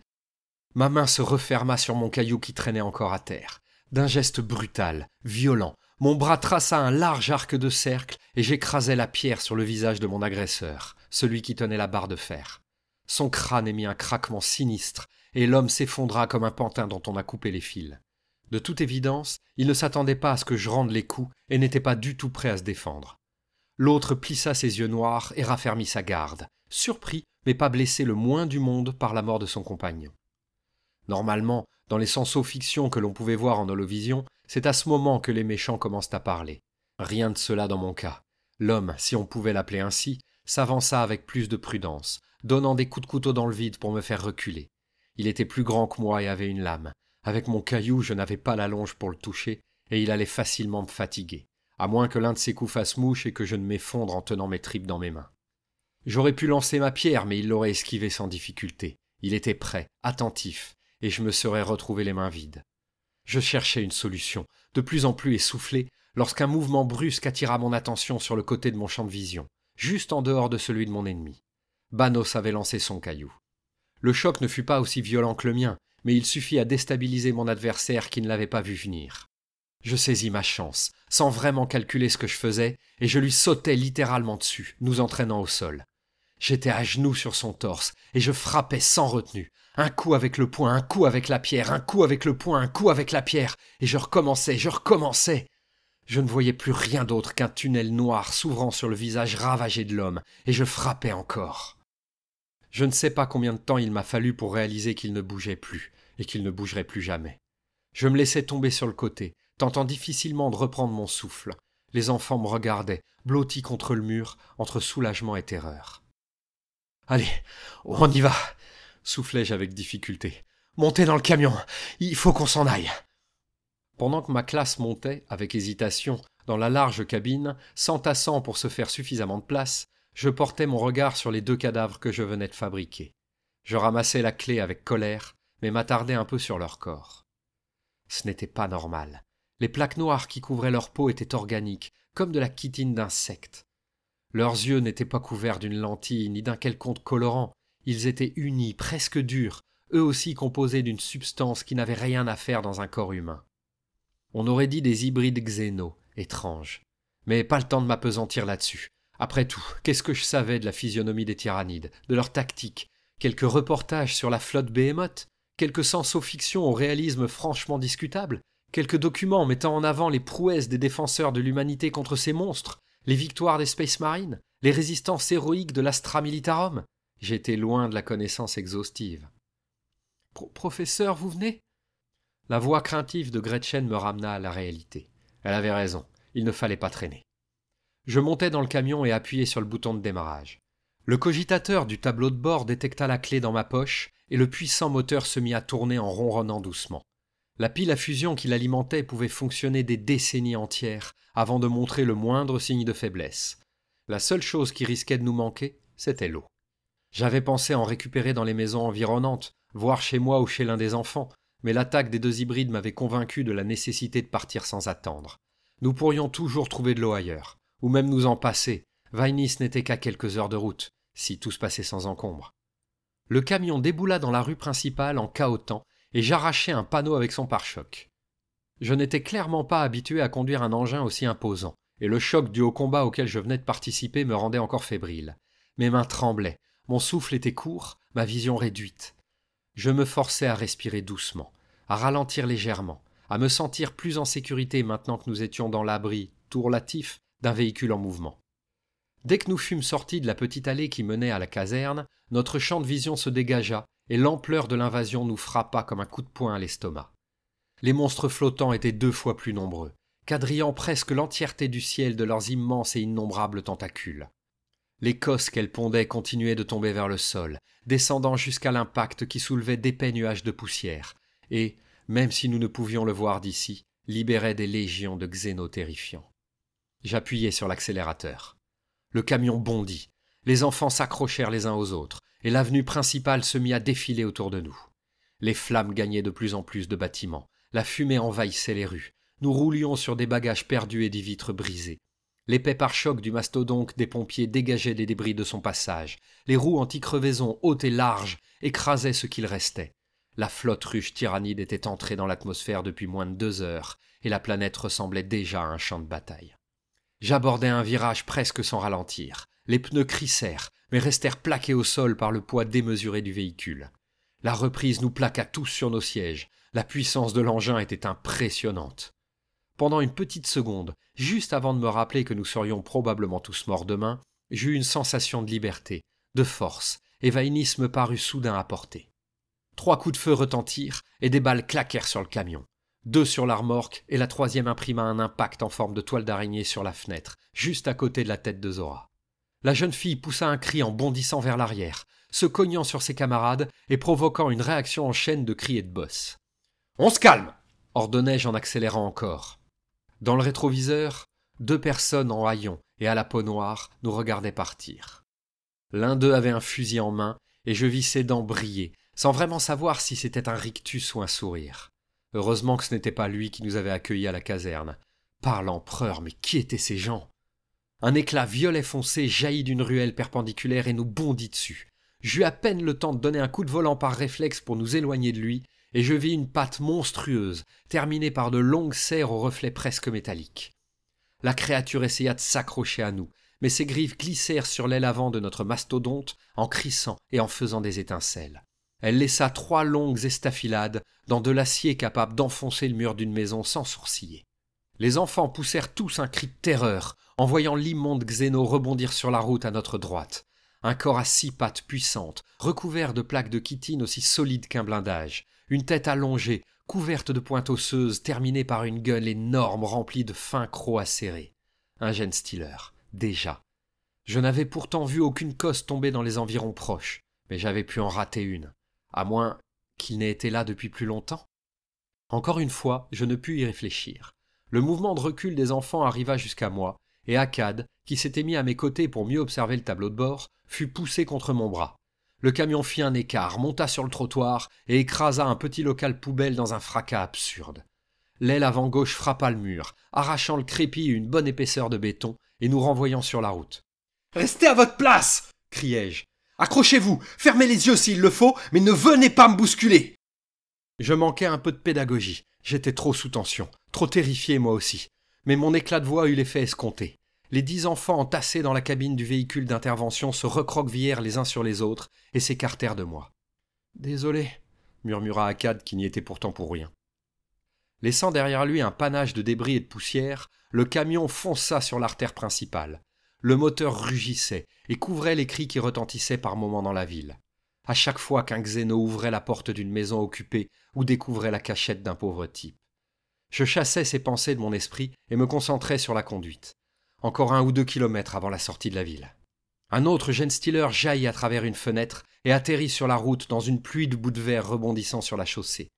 Ma main se referma sur mon caillou qui traînait encore à terre. D'un geste brutal, violent, mon bras traça un large arc de cercle et j'écrasai la pierre sur le visage de mon agresseur, celui qui tenait la barre de fer. Son crâne émit un craquement sinistre et l'homme s'effondra comme un pantin dont on a coupé les fils. De toute évidence, il ne s'attendait pas à ce que je rende les coups et n'était pas du tout prêt à se défendre. L'autre plissa ses yeux noirs et raffermit sa garde, surpris mais pas blessé le moins du monde par la mort de son compagnon. Normalement, dans les senso-fictions que l'on pouvait voir en holovision, c'est à ce moment que les méchants commencent à parler. Rien de cela dans mon cas. L'homme, si on pouvait l'appeler ainsi, s'avança avec plus de prudence, donnant des coups de couteau dans le vide pour me faire reculer. Il était plus grand que moi et avait une lame. Avec mon caillou, je n'avais pas la longe pour le toucher, et il allait facilement me fatiguer, à moins que l'un de ses coups fasse mouche et que je ne m'effondre en tenant mes tripes dans mes mains. J'aurais pu lancer ma pierre, mais il l'aurait esquivée sans difficulté. Il était prêt, attentif, et je me serais retrouvé les mains vides. Je cherchais une solution, de plus en plus essoufflé, lorsqu'un mouvement brusque attira mon attention sur le côté de mon champ de vision, juste en dehors de celui de mon ennemi. Banos avait lancé son caillou. Le choc ne fut pas aussi violent que le mien, mais il suffit à déstabiliser mon adversaire qui ne l'avait pas vu venir. Je saisis ma chance, sans vraiment calculer ce que je faisais, et je lui sautai littéralement dessus, nous entraînant au sol. J'étais à genoux sur son torse, et je frappais sans retenue. Un coup avec le poing, un coup avec la pierre, un coup avec le poing, un coup avec la pierre, et je recommençais. Je ne voyais plus rien d'autre qu'un tunnel noir s'ouvrant sur le visage ravagé de l'homme, et je frappais encore. Je ne sais pas combien de temps il m'a fallu pour réaliser qu'il ne bougeait plus, et qu'il ne bougerait plus jamais. Je me laissais tomber sur le côté, tentant difficilement de reprendre mon souffle. Les enfants me regardaient, blottis contre le mur, entre soulagement et terreur. « Allez, on y va !» soufflai-je avec difficulté. « Montez dans le camion, il faut qu'on s'en aille !» Pendant que ma classe montait, avec hésitation, dans la large cabine, s'entassant pour se faire suffisamment de place, je portais mon regard sur les deux cadavres que je venais de fabriquer. Je ramassais la clé avec colère, mais m'attardais un peu sur leur corps. Ce n'était pas normal. Les plaques noires qui couvraient leur peau étaient organiques, comme de la chitine d'insectes. Leurs yeux n'étaient pas couverts d'une lentille ni d'un quelconque colorant. Ils étaient unis, presque durs, eux aussi composés d'une substance qui n'avait rien à faire dans un corps humain. On aurait dit des hybrides xénos, étranges. Mais pas le temps de m'appesantir là-dessus. Après tout, qu'est-ce que je savais de la physionomie des tyrannides, de leur tactique? Quelques reportages sur la flotte Behemoth? Quelques senso-fiction au réalisme franchement discutable? Quelques documents mettant en avant les prouesses des défenseurs de l'humanité contre ces monstres? Les victoires des Space Marines? Les résistances héroïques de l'Astra Militarum? J'étais loin de la connaissance exhaustive. « Professeur, vous venez ?» La voix craintive de Gretchen me ramena à la réalité. Elle avait raison, il ne fallait pas traîner. Je montai dans le camion et appuyai sur le bouton de démarrage. Le cogitateur du tableau de bord détecta la clé dans ma poche et le puissant moteur se mit à tourner en ronronnant doucement. La pile à fusion qui l'alimentait pouvait fonctionner des décennies entières avant de montrer le moindre signe de faiblesse. La seule chose qui risquait de nous manquer, c'était l'eau. J'avais pensé en récupérer dans les maisons environnantes, voire chez moi ou chez l'un des enfants, mais l'attaque des deux hybrides m'avait convaincu de la nécessité de partir sans attendre. Nous pourrions toujours trouver de l'eau ailleurs, ou même nous en passer. Vainis n'était qu'à quelques heures de route, si tout se passait sans encombre. Le camion déboula dans la rue principale en cahotant, et j'arrachai un panneau avec son pare-choc. Je n'étais clairement pas habitué à conduire un engin aussi imposant, et le choc dû au combat auquel je venais de participer me rendait encore fébrile. Mes mains tremblaient, mon souffle était court, ma vision réduite. Je me forçais à respirer doucement, à ralentir légèrement, à me sentir plus en sécurité maintenant que nous étions dans l'abri, tout relatif, d'un véhicule en mouvement. Dès que nous fûmes sortis de la petite allée qui menait à la caserne, notre champ de vision se dégagea et l'ampleur de l'invasion nous frappa comme un coup de poing à l'estomac. Les monstres flottants étaient 2 fois plus nombreux, quadrillant presque l'entièreté du ciel de leurs immenses et innombrables tentacules. Les cosses qu'elles pondaient continuaient de tomber vers le sol, descendant jusqu'à l'impact qui soulevait d'épais nuages de poussière, et, même si nous ne pouvions le voir d'ici, libérait des légions de xénos terrifiants. J'appuyai sur l'accélérateur. Le camion bondit, les enfants s'accrochèrent les uns aux autres, et l'avenue principale se mit à défiler autour de nous. Les flammes gagnaient de plus en plus de bâtiments, la fumée envahissait les rues, nous roulions sur des bagages perdus et des vitres brisées. L'épais pare-choc du mastodonte des pompiers dégageait des débris de son passage, les roues anti-crevaison hautes et larges écrasaient ce qu'il restait. La flotte ruche tyrannide était entrée dans l'atmosphère depuis moins de 2 heures, et la planète ressemblait déjà à un champ de bataille. J'abordai un virage presque sans ralentir. Les pneus crissèrent, mais restèrent plaqués au sol par le poids démesuré du véhicule. La reprise nous plaqua tous sur nos sièges. La puissance de l'engin était impressionnante. Pendant une petite seconde, juste avant de me rappeler que nous serions probablement tous morts demain, j'eus une sensation de liberté, de force, et Vainis me parut soudain à portée. 3 coups de feu retentirent, et des balles claquèrent sur le camion. 2 sur la remorque, et la 3e imprima un impact en forme de toile d'araignée sur la fenêtre, juste à côté de la tête de Zora. La jeune fille poussa un cri en bondissant vers l'arrière, se cognant sur ses camarades et provoquant une réaction en chaîne de cris et de bosses. « On se calme !» ordonnai-je en accélérant encore. Dans le rétroviseur, 2 personnes en haillons et à la peau noire nous regardaient partir. L'un d'eux avait un fusil en main, et je vis ses dents briller, sans vraiment savoir si c'était un rictus ou un sourire. Heureusement que ce n'était pas lui qui nous avait accueillis à la caserne. Par l'empereur, mais qui étaient ces gens? Un éclat violet foncé jaillit d'une ruelle perpendiculaire et nous bondit dessus. J'eus à peine le temps de donner un coup de volant par réflexe pour nous éloigner de lui, et je vis une patte monstrueuse, terminée par de longues serres aux reflets presque métalliques. La créature essaya de s'accrocher à nous, mais ses griffes glissèrent sur l'aile avant de notre mastodonte en crissant et en faisant des étincelles. Elle laissa 3 longues estafilades dans de l'acier capable d'enfoncer le mur d'une maison sans sourciller. Les enfants poussèrent tous un cri de terreur en voyant l'immonde xéno rebondir sur la route à notre droite. Un corps à 6 pattes puissantes, recouvert de plaques de chitine aussi solides qu'un blindage, une tête allongée, couverte de pointes osseuses, terminée par une gueule énorme remplie de fins crocs acérés. Un gène Stealer, déjà. Je n'avais pourtant vu aucune cosse tomber dans les environs proches, mais j'avais pu en rater une, à moins qu'il n'ait été là depuis plus longtemps. Encore une fois, je ne pus y réfléchir. Le mouvement de recul des enfants arriva jusqu'à moi, et Akkad, qui s'était mis à mes côtés pour mieux observer le tableau de bord, fut poussé contre mon bras. Le camion fit un écart, monta sur le trottoir et écrasa un petit local poubelle dans un fracas absurde. L'aile avant gauche frappa le mur, arrachant le crépi une bonne épaisseur de béton et nous renvoyant sur la route. « Restez à votre place !» criai-je. « Accrochez-vous, fermez les yeux s'il le faut, mais ne venez pas me bousculer !» Je manquais un peu de pédagogie. J'étais trop sous tension, trop terrifié moi aussi. Mais mon éclat de voix eut l'effet escompté. Les 10 enfants entassés dans la cabine du véhicule d'intervention se recroquevillèrent les uns sur les autres et s'écartèrent de moi. « Désolé » murmura Akkad qui n'y était pourtant pour rien. Laissant derrière lui un panache de débris et de poussière, le camion fonça sur l'artère principale. Le moteur rugissait et couvrait les cris qui retentissaient par moments dans la ville. À chaque fois qu'un xéno ouvrait la porte d'une maison occupée ou découvrait la cachette d'un pauvre type. Je chassais ces pensées de mon esprit et me concentrais sur la conduite. encore 1 ou 2 kilomètres avant la sortie de la ville. Un autre Genestealer jaillit à travers une fenêtre et atterrit sur la route dans une pluie de bouts de verre rebondissant sur la chaussée.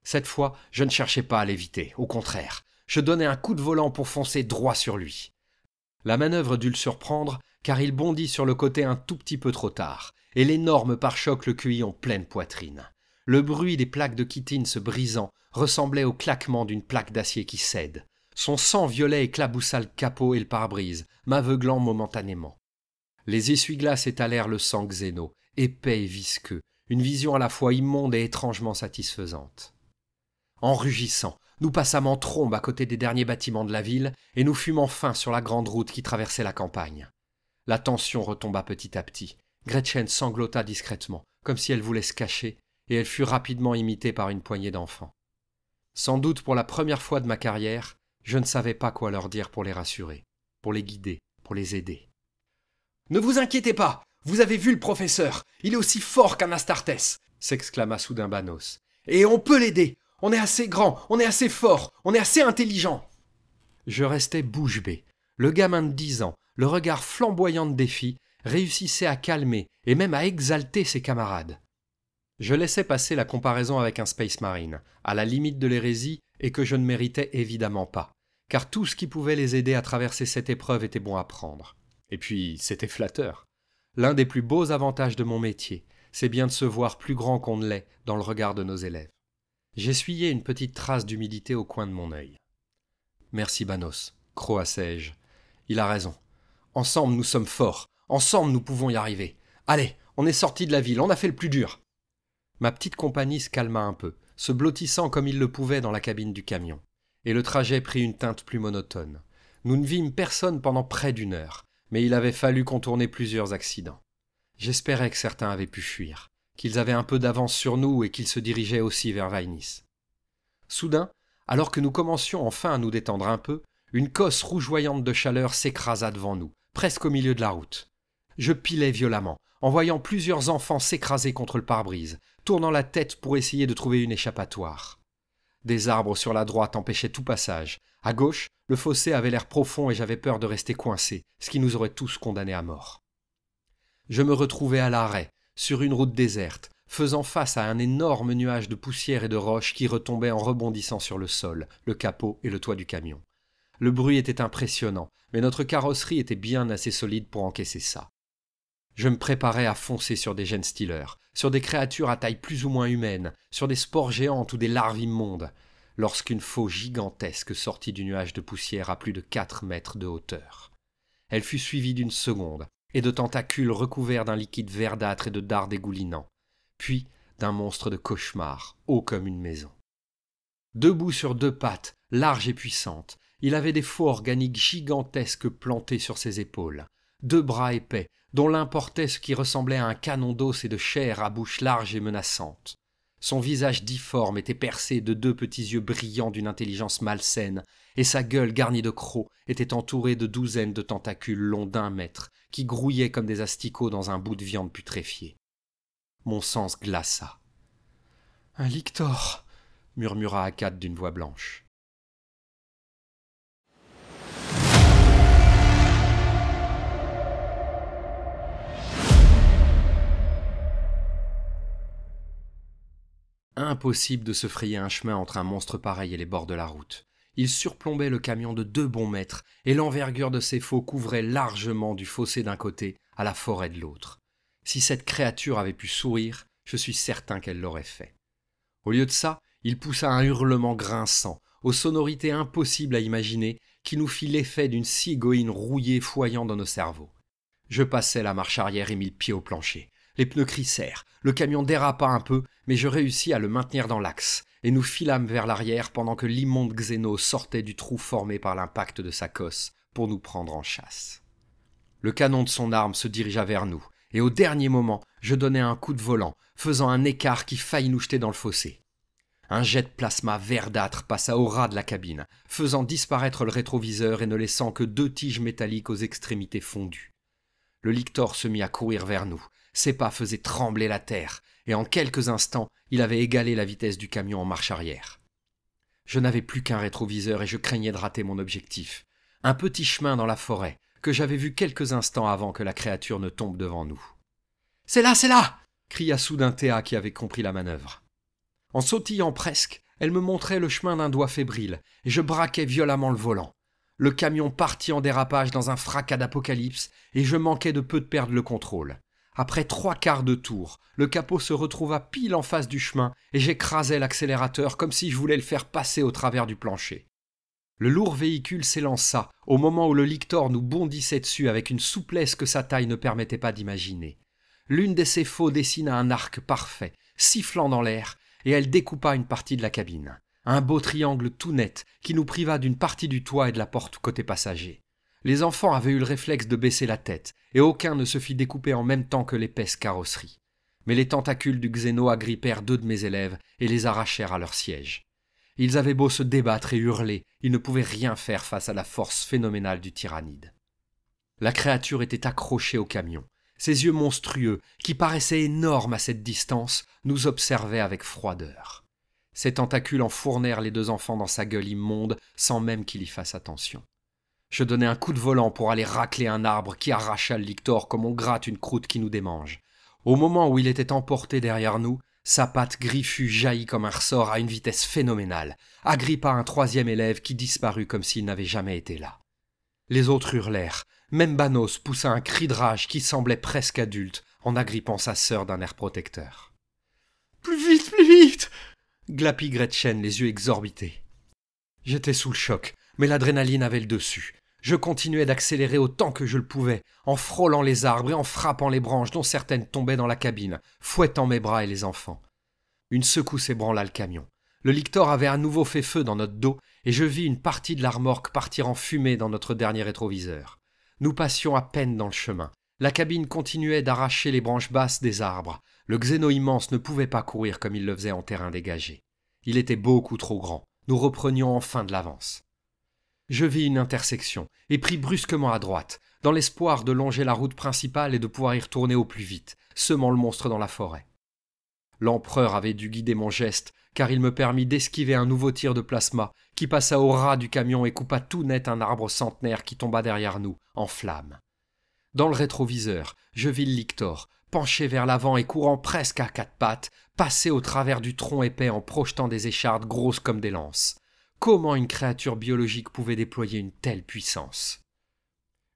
Cette fois, je ne cherchais pas à l'éviter, au contraire. Je donnai un coup de volant pour foncer droit sur lui. La manœuvre dut le surprendre, car il bondit sur le côté un tout petit peu trop tard, et l'énorme pare-choc le cueillit en pleine poitrine. Le bruit des plaques de chitine se brisant ressemblait au claquement d'une plaque d'acier qui cède. Son sang violet éclaboussa le capot et le pare-brise, m'aveuglant momentanément. Les essuie-glaces étalèrent le sang xéno, épais et visqueux, une vision à la fois immonde et étrangement satisfaisante. En rugissant, nous passâmes en trombe à côté des derniers bâtiments de la ville et nous fûmes enfin sur la grande route qui traversait la campagne. La tension retomba petit à petit. Gretchen sanglota discrètement, comme si elle voulait se cacher, et elle fut rapidement imitée par une poignée d'enfants. Sans doute pour la première fois de ma carrière, je ne savais pas quoi leur dire pour les rassurer, pour les guider, pour les aider. « Ne vous inquiétez pas, vous avez vu le professeur, il est aussi fort qu'un Astartés !» s'exclama soudain Banos. « Et on peut l'aider, on est assez grand, on est assez fort, on est assez intelligent !» Je restais bouche bée. Le gamin de 10 ans, le regard flamboyant de défi, réussissait à calmer et même à exalter ses camarades. Je laissais passer la comparaison avec un Space Marine, à la limite de l'hérésie et que je ne méritais évidemment pas, car tout ce qui pouvait les aider à traverser cette épreuve était bon à prendre. Et puis, c'était flatteur. L'un des plus beaux avantages de mon métier, c'est bien de se voir plus grand qu'on ne l'est dans le regard de nos élèves. J'essuyai une petite trace d'humilité au coin de mon œil. « Merci Banos, croassai-je. Il a raison. Ensemble nous sommes forts, ensemble nous pouvons y arriver. Allez, on est sortis de la ville, on a fait le plus dur. » Ma petite compagnie se calma un peu, se blottissant comme il le pouvait dans la cabine du camion. Et le trajet prit une teinte plus monotone. Nous ne vîmes personne pendant près d'1 heure, mais il avait fallu contourner plusieurs accidents. J'espérais que certains avaient pu fuir, qu'ils avaient un peu d'avance sur nous et qu'ils se dirigeaient aussi vers Vainis. Soudain, alors que nous commencions enfin à nous détendre un peu, une cosse rougeoyante de chaleur s'écrasa devant nous, presque au milieu de la route. Je pilai violemment, en voyant plusieurs enfants s'écraser contre le pare-brise, tournant la tête pour essayer de trouver une échappatoire. Des arbres sur la droite empêchaient tout passage. À gauche, le fossé avait l'air profond et j'avais peur de rester coincé, ce qui nous aurait tous condamnés à mort. Je me retrouvai à l'arrêt, sur une route déserte, faisant face à un énorme nuage de poussière et de roches qui retombait en rebondissant sur le sol, le capot et le toit du camion. Le bruit était impressionnant, mais notre carrosserie était bien assez solide pour encaisser ça. Je me préparais à foncer sur des Genestealers, sur des créatures à taille plus ou moins humaine, sur des spores géantes ou des larves immondes, lorsqu'une faux gigantesque sortit du nuage de poussière à plus de 4 mètres de hauteur. Elle fut suivie d'une seconde, et de tentacules recouverts d'un liquide verdâtre et de dards dégoulinants, puis d'un monstre de cauchemar, haut comme une maison. Debout sur 2 pattes, larges et puissantes, il avait des faux organiques gigantesques plantés sur ses épaules, 2 bras épais, dont l'un portait ce qui ressemblait à un canon d'os et de chair à bouche large et menaçante. Son visage difforme était percé de 2 petits yeux brillants d'une intelligence malsaine, et sa gueule garnie de crocs était entourée de douzaines de tentacules longs d'1 mètre, qui grouillaient comme des asticots dans un bout de viande putréfiée. Mon sang se glaça. « Un lictor !» murmura Akkad d'une voix blanche. Impossible de se frayer un chemin entre un monstre pareil et les bords de la route. Il surplombait le camion de 2 bons mètres, et l'envergure de ses faux couvrait largement du fossé d'un côté à la forêt de l'autre. Si cette créature avait pu sourire, je suis certain qu'elle l'aurait fait. Au lieu de ça, il poussa un hurlement grinçant, aux sonorités impossibles à imaginer, qui nous fit l'effet d'une cigogne rouillée foyant dans nos cerveaux. Je passai la marche arrière et mis le pied au plancher. Les pneus crissèrent, le camion dérapa un peu, mais je réussis à le maintenir dans l'axe, et nous filâmes vers l'arrière pendant que l'immonde Xéno sortait du trou formé par l'impact de sa cosse pour nous prendre en chasse. Le canon de son arme se dirigea vers nous, et au dernier moment, je donnai un coup de volant, faisant un écart qui faillit nous jeter dans le fossé. Un jet de plasma verdâtre passa au ras de la cabine, faisant disparaître le rétroviseur et ne laissant que 2 tiges métalliques aux extrémités fondues. Le lictor se mit à courir vers nous. Ses pas faisaient trembler la terre, et en quelques instants, il avait égalé la vitesse du camion en marche arrière. Je n'avais plus qu'un rétroviseur et je craignais de rater mon objectif. un petit chemin dans la forêt que j'avais vu quelques instants avant que la créature ne tombe devant nous. « C'est là, c'est là !» cria soudain Théa qui avait compris la manœuvre. En sautillant presque, elle me montrait le chemin d'un doigt fébrile, et je braquai violemment le volant. Le camion partit en dérapage dans un fracas d'apocalypse, et je manquais de peu de perdre le contrôle. Après 3/4 de tour, le capot se retrouva pile en face du chemin, et j'écrasai l'accélérateur comme si je voulais le faire passer au travers du plancher. Le lourd véhicule s'élança au moment où le lictor nous bondissait dessus avec une souplesse que sa taille ne permettait pas d'imaginer. L'une de ses faux dessina un arc parfait, sifflant dans l'air, et elle découpa une partie de la cabine. Un beau triangle tout net qui nous priva d'une partie du toit et de la porte côté passager. Les enfants avaient eu le réflexe de baisser la tête, et aucun ne se fit découper en même temps que l'épaisse carrosserie. Mais les tentacules du Xéno agrippèrent 2 de mes élèves et les arrachèrent à leur siège. Ils avaient beau se débattre et hurler, ils ne pouvaient rien faire face à la force phénoménale du tyrannide. La créature était accrochée au camion. Ses yeux monstrueux, qui paraissaient énormes à cette distance, nous observaient avec froideur. Ses tentacules enfournèrent les 2 enfants dans sa gueule immonde sans même qu'il y fasse attention. Je donnai un coup de volant pour aller racler un arbre qui arracha le lictor comme on gratte une croûte qui nous démange. Au moment où il était emporté derrière nous, sa patte griffue jaillit comme un ressort à une vitesse phénoménale, agrippa un 3e élève qui disparut comme s'il n'avait jamais été là. Les autres hurlèrent. Même Banos poussa un cri de rage qui semblait presque adulte en agrippant sa sœur d'un air protecteur. « Plus vite !» glapit Gretchen, les yeux exorbités. J'étais sous le choc, mais l'adrénaline avait le dessus. Je continuais d'accélérer autant que je le pouvais, en frôlant les arbres et en frappant les branches dont certaines tombaient dans la cabine, fouettant mes bras et les enfants. Une secousse ébranla le camion. Le lictor avait à nouveau fait feu dans notre dos et je vis une partie de la remorque partir en fumée dans notre dernier rétroviseur. Nous passions à peine dans le chemin. La cabine continuait d'arracher les branches basses des arbres. Le Xéno immense ne pouvait pas courir comme il le faisait en terrain dégagé. Il était beaucoup trop grand. Nous reprenions enfin de l'avance. Je vis une intersection et pris brusquement à droite, dans l'espoir de longer la route principale et de pouvoir y retourner au plus vite, semant le monstre dans la forêt. L'empereur avait dû guider mon geste, car il me permit d'esquiver un nouveau tir de plasma qui passa au ras du camion et coupa tout net un arbre centenaire qui tomba derrière nous, en flammes. Dans le rétroviseur, je vis le lictor, penché vers l'avant et courant presque à 4 pattes, passer au travers du tronc épais en projetant des échardes grosses comme des lances. Comment une créature biologique pouvait déployer une telle puissance?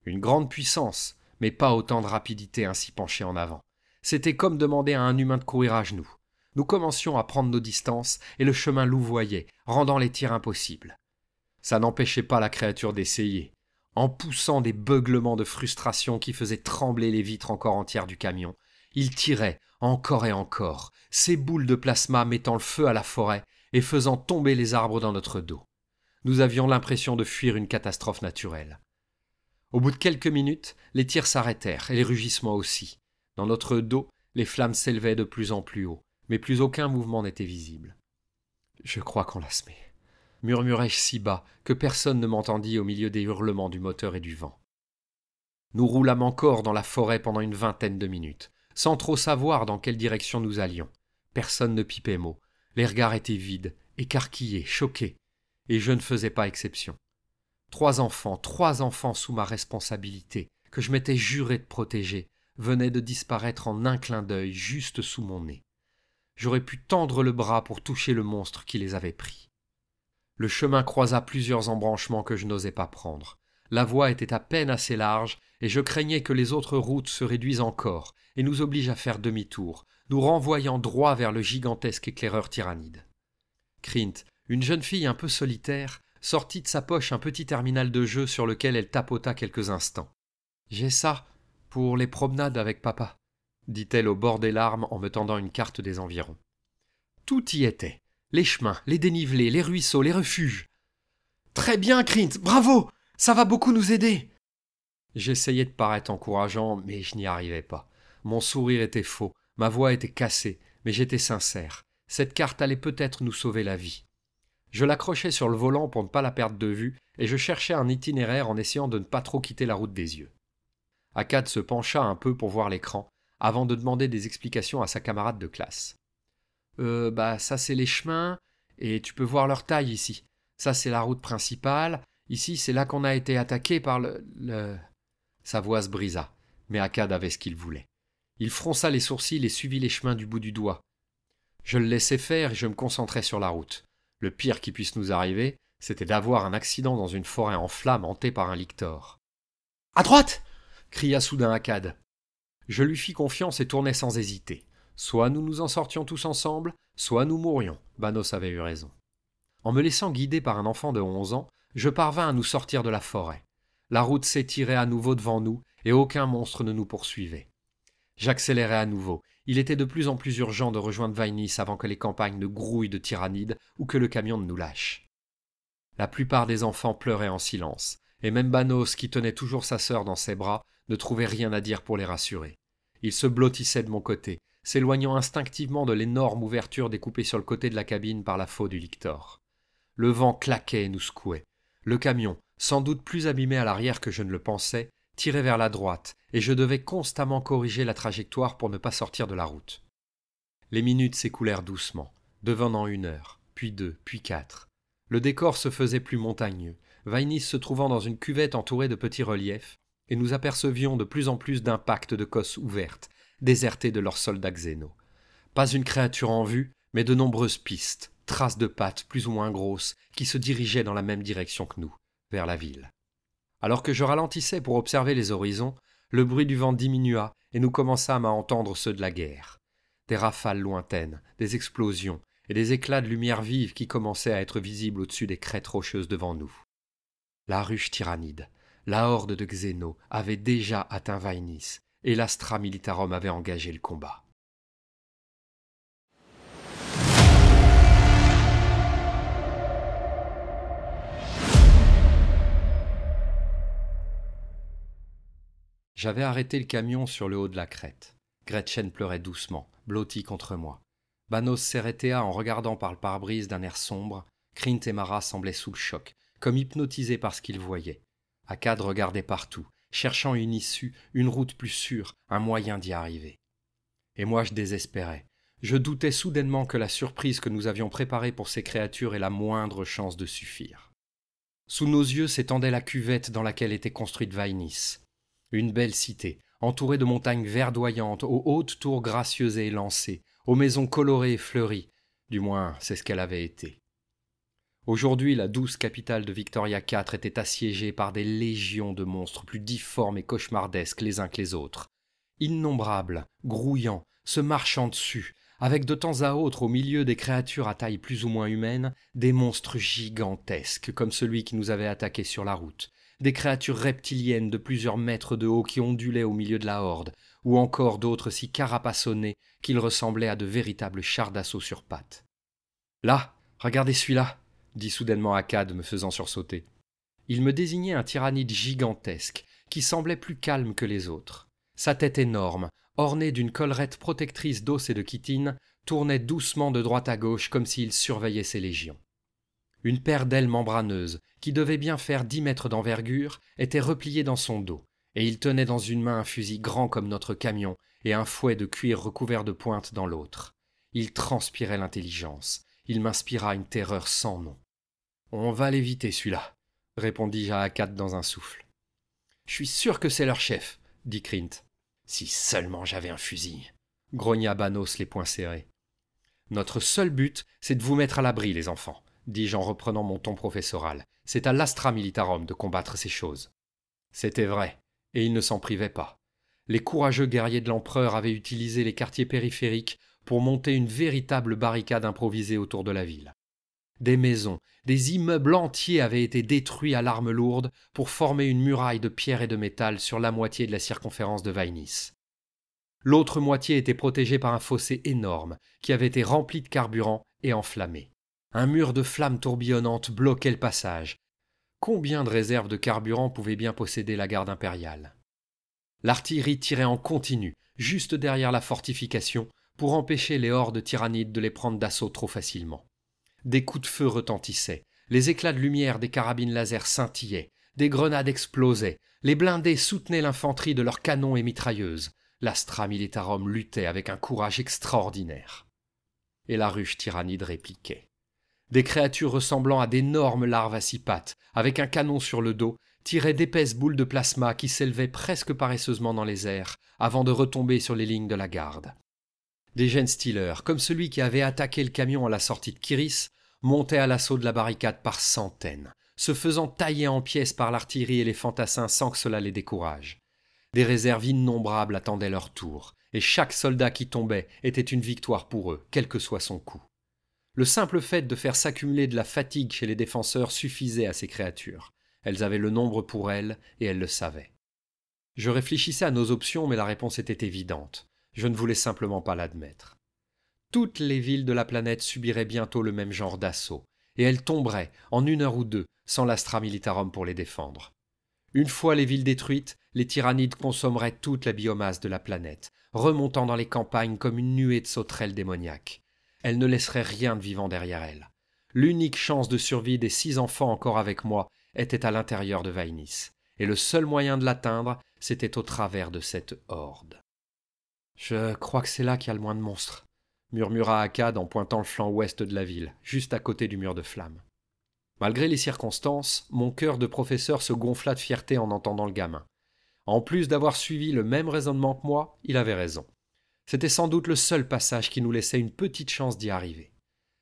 Une grande puissance, mais pas autant de rapidité ainsi penché en avant. C'était comme demander à un humain de courir à genoux. Nous commencions à prendre nos distances et le chemin louvoyait, rendant les tirs impossibles. Ça n'empêchait pas la créature d'essayer. En poussant des beuglements de frustration qui faisaient trembler les vitres encore entières du camion, il tirait encore et encore, ses boules de plasma mettant le feu à la forêt et faisant tomber les arbres dans notre dos. Nous avions l'impression de fuir une catastrophe naturelle. Au bout de quelques minutes, les tirs s'arrêtèrent et les rugissements aussi. Dans notre dos, les flammes s'élevaient de plus en plus haut, mais plus aucun mouvement n'était visible. « Je crois qu'on l'a semé », murmurai-je si bas que personne ne m'entendit au milieu des hurlements du moteur et du vent. Nous roulâmes encore dans la forêt pendant une 20aine de minutes, sans trop savoir dans quelle direction nous allions. Personne ne pipait mot. Les regards étaient vides, écarquillés, choqués, et je ne faisais pas exception. 3 enfants sous ma responsabilité, que je m'étais juré de protéger, venaient de disparaître en un clin d'œil juste sous mon nez. J'aurais pu tendre le bras pour toucher le monstre qui les avait pris. Le chemin croisa plusieurs embranchements que je n'osais pas prendre. La voie était à peine assez large, et je craignais que les autres routes se réduisent encore et nous obligent à faire demi-tour, nous renvoyant droit vers le gigantesque éclaireur tyrannide. Krint, une jeune fille un peu solitaire, sortit de sa poche un petit terminal de jeu sur lequel elle tapota quelques instants. « J'ai ça pour les promenades avec papa », dit-elle au bord des larmes en me tendant une carte des environs. Tout y était. Les chemins, les dénivelés, les ruisseaux, les refuges. « Très bien, Krint, bravo! Ça va beaucoup nous aider !» J'essayais de paraître encourageant, mais je n'y arrivais pas. Mon sourire était faux, ma voix était cassée, mais j'étais sincère. Cette carte allait peut-être nous sauver la vie. Je l'accrochais sur le volant pour ne pas la perdre de vue, et je cherchais un itinéraire en essayant de ne pas trop quitter la route des yeux. Akkad se pencha un peu pour voir l'écran, avant de demander des explications à sa camarade de classe. Ça c'est les chemins, et tu peux voir leur taille ici. Ça c'est la route principale, Ici, c'est là qu'on a été attaqué par le... Sa voix se brisa, mais Akkad avait ce qu'il voulait. Il fronça les sourcils et suivit les chemins du bout du doigt. Je le laissais faire et je me concentrais sur la route. Le pire qui puisse nous arriver, c'était d'avoir un accident dans une forêt en flammes hantée par un lictor. « À droite !» cria soudain Akkad. Je lui fis confiance et tournai sans hésiter. Soit nous nous en sortions tous ensemble, soit nous mourions. Banos avait eu raison. En me laissant guider par un enfant de 11 ans, je parvins à nous sortir de la forêt. La route s'étirait à nouveau devant nous et aucun monstre ne nous poursuivait. J'accélérai à nouveau. Il était de plus en plus urgent de rejoindre Vainis avant que les campagnes ne grouillent de tyrannides ou que le camion ne nous lâche. La plupart des enfants pleuraient en silence, et même Banos, qui tenait toujours sa sœur dans ses bras, ne trouvait rien à dire pour les rassurer. Il se blottissait de mon côté, s'éloignant instinctivement de l'énorme ouverture découpée sur le côté de la cabine par la faulx du lictor. Le vent claquait et nous secouait. Le camion, sans doute plus abîmé à l'arrière que je ne le pensais, tirait vers la droite, et je devais constamment corriger la trajectoire pour ne pas sortir de la route. Les minutes s'écoulèrent doucement, devenant 1 heure, puis 2, puis 4. Le décor se faisait plus montagneux, Vainis se trouvant dans une cuvette entourée de petits reliefs, et nous apercevions de plus en plus d'impacts de cosses ouvertes, désertées de leurs soldats xénos. Pas une créature en vue, mais de nombreuses pistes, traces de pattes plus ou moins grosses, qui se dirigeaient dans la même direction que nous, vers la ville. Alors que je ralentissais pour observer les horizons, le bruit du vent diminua et nous commençâmes à entendre ceux de la guerre. Des rafales lointaines, des explosions et des éclats de lumière vive qui commençaient à être visibles au-dessus des crêtes rocheuses devant nous. La ruche tyrannide, la horde de xénos avait déjà atteint Vainis et l'Astra Militarum avait engagé le combat. J'avais arrêté le camion sur le haut de la crête. Gretchen pleurait doucement, blottie contre moi. Banos serrait Théa en regardant par le pare-brise d'un air sombre. Krint et Mara semblaient sous le choc, comme hypnotisés par ce qu'ils voyaient. Akkad regardait partout, cherchant une issue, une route plus sûre, un moyen d'y arriver. Et moi je désespérais. Je doutais soudainement que la surprise que nous avions préparée pour ces créatures ait la moindre chance de suffire. Sous nos yeux s'étendait la cuvette dans laquelle était construite Vainis. Une belle cité, entourée de montagnes verdoyantes, aux hautes tours gracieuses et élancées, aux maisons colorées et fleuries, du moins c'est ce qu'elle avait été. Aujourd'hui, la douce capitale de Victoria IV était assiégée par des légions de monstres plus difformes et cauchemardesques les uns que les autres. Innombrables, grouillants, se marchant dessus, avec de temps à autre, au milieu des créatures à taille plus ou moins humaine, des monstres gigantesques, comme celui qui nous avait attaqués sur la route, des créatures reptiliennes de plusieurs mètres de haut qui ondulaient au milieu de la horde, ou encore d'autres si carapassonnés qu'ils ressemblaient à de véritables chars d'assaut sur pattes. « Là, regardez celui-là !» dit soudainement Akkad, me faisant sursauter. Il me désignait un tyrannide gigantesque, qui semblait plus calme que les autres. Sa tête énorme, ornée d'une collerette protectrice d'os et de chitine, tournait doucement de droite à gauche comme s'il surveillait ses légions. Une paire d'ailes membraneuses, qui devait bien faire 10 mètres d'envergure, était repliée dans son dos, et il tenait dans une main un fusil grand comme notre camion et un fouet de cuir recouvert de pointes dans l'autre. Il transpirait l'intelligence. Il m'inspira une terreur sans nom. « On va l'éviter, celui-là, » répondis-je à Akkad dans un souffle. « Je suis sûr que c'est leur chef, » dit Krint. « Si seulement j'avais un fusil !» grogna Banos les poings serrés. « Notre seul but, c'est de vous mettre à l'abri, les enfants, » dis-je en reprenant mon ton professoral. « C'est à l'Astra Militarum de combattre ces choses. » C'était vrai, et il ne s'en privait pas. Les courageux guerriers de l'empereur avaient utilisé les quartiers périphériques pour monter une véritable barricade improvisée autour de la ville. Des maisons, des immeubles entiers avaient été détruits à l'arme lourde pour former une muraille de pierre et de métal sur la moitié de la circonférence de Vainis. L'autre moitié était protégée par un fossé énorme qui avait été rempli de carburant et enflammé. Un mur de flammes tourbillonnantes bloquait le passage. Combien de réserves de carburant pouvait bien posséder la garde impériale ? L'artillerie tirait en continu, juste derrière la fortification, pour empêcher les hordes tyrannides de les prendre d'assaut trop facilement. Des coups de feu retentissaient, les éclats de lumière des carabines laser scintillaient, des grenades explosaient, les blindés soutenaient l'infanterie de leurs canons et mitrailleuses. L'Astra Militarum luttait avec un courage extraordinaire. Et la ruche tyrannide répliquait. Des créatures ressemblant à d'énormes larves à 6 pattes, avec un canon sur le dos, tiraient d'épaisses boules de plasma qui s'élevaient presque paresseusement dans les airs, avant de retomber sur les lignes de la garde. Des Genestealers, comme celui qui avait attaqué le camion à la sortie de Kiris, montaient à l'assaut de la barricade par centaines, se faisant tailler en pièces par l'artillerie et les fantassins sans que cela les décourage. Des réserves innombrables attendaient leur tour, et chaque soldat qui tombait était une victoire pour eux, quel que soit son coup. Le simple fait de faire s'accumuler de la fatigue chez les défenseurs suffisait à ces créatures. Elles avaient le nombre pour elles, et elles le savaient. Je réfléchissais à nos options, mais la réponse était évidente. Je ne voulais simplement pas l'admettre. Toutes les villes de la planète subiraient bientôt le même genre d'assaut, et elles tomberaient, en 1 heure ou 2, sans l'Astra Militarum pour les défendre. Une fois les villes détruites, les tyrannides consommeraient toute la biomasse de la planète, remontant dans les campagnes comme une nuée de sauterelles démoniaques. Elles ne laisseraient rien de vivant derrière elles. L'unique chance de survie des 6 enfants encore avec moi était à l'intérieur de Vainis, et le seul moyen de l'atteindre, c'était au travers de cette horde. « Je crois que c'est là qu'il y a le moins de monstres », murmura Akkad en pointant le flanc ouest de la ville, juste à côté du mur de flammes. Malgré les circonstances, mon cœur de professeur se gonfla de fierté en entendant le gamin. En plus d'avoir suivi le même raisonnement que moi, il avait raison. C'était sans doute le seul passage qui nous laissait une petite chance d'y arriver.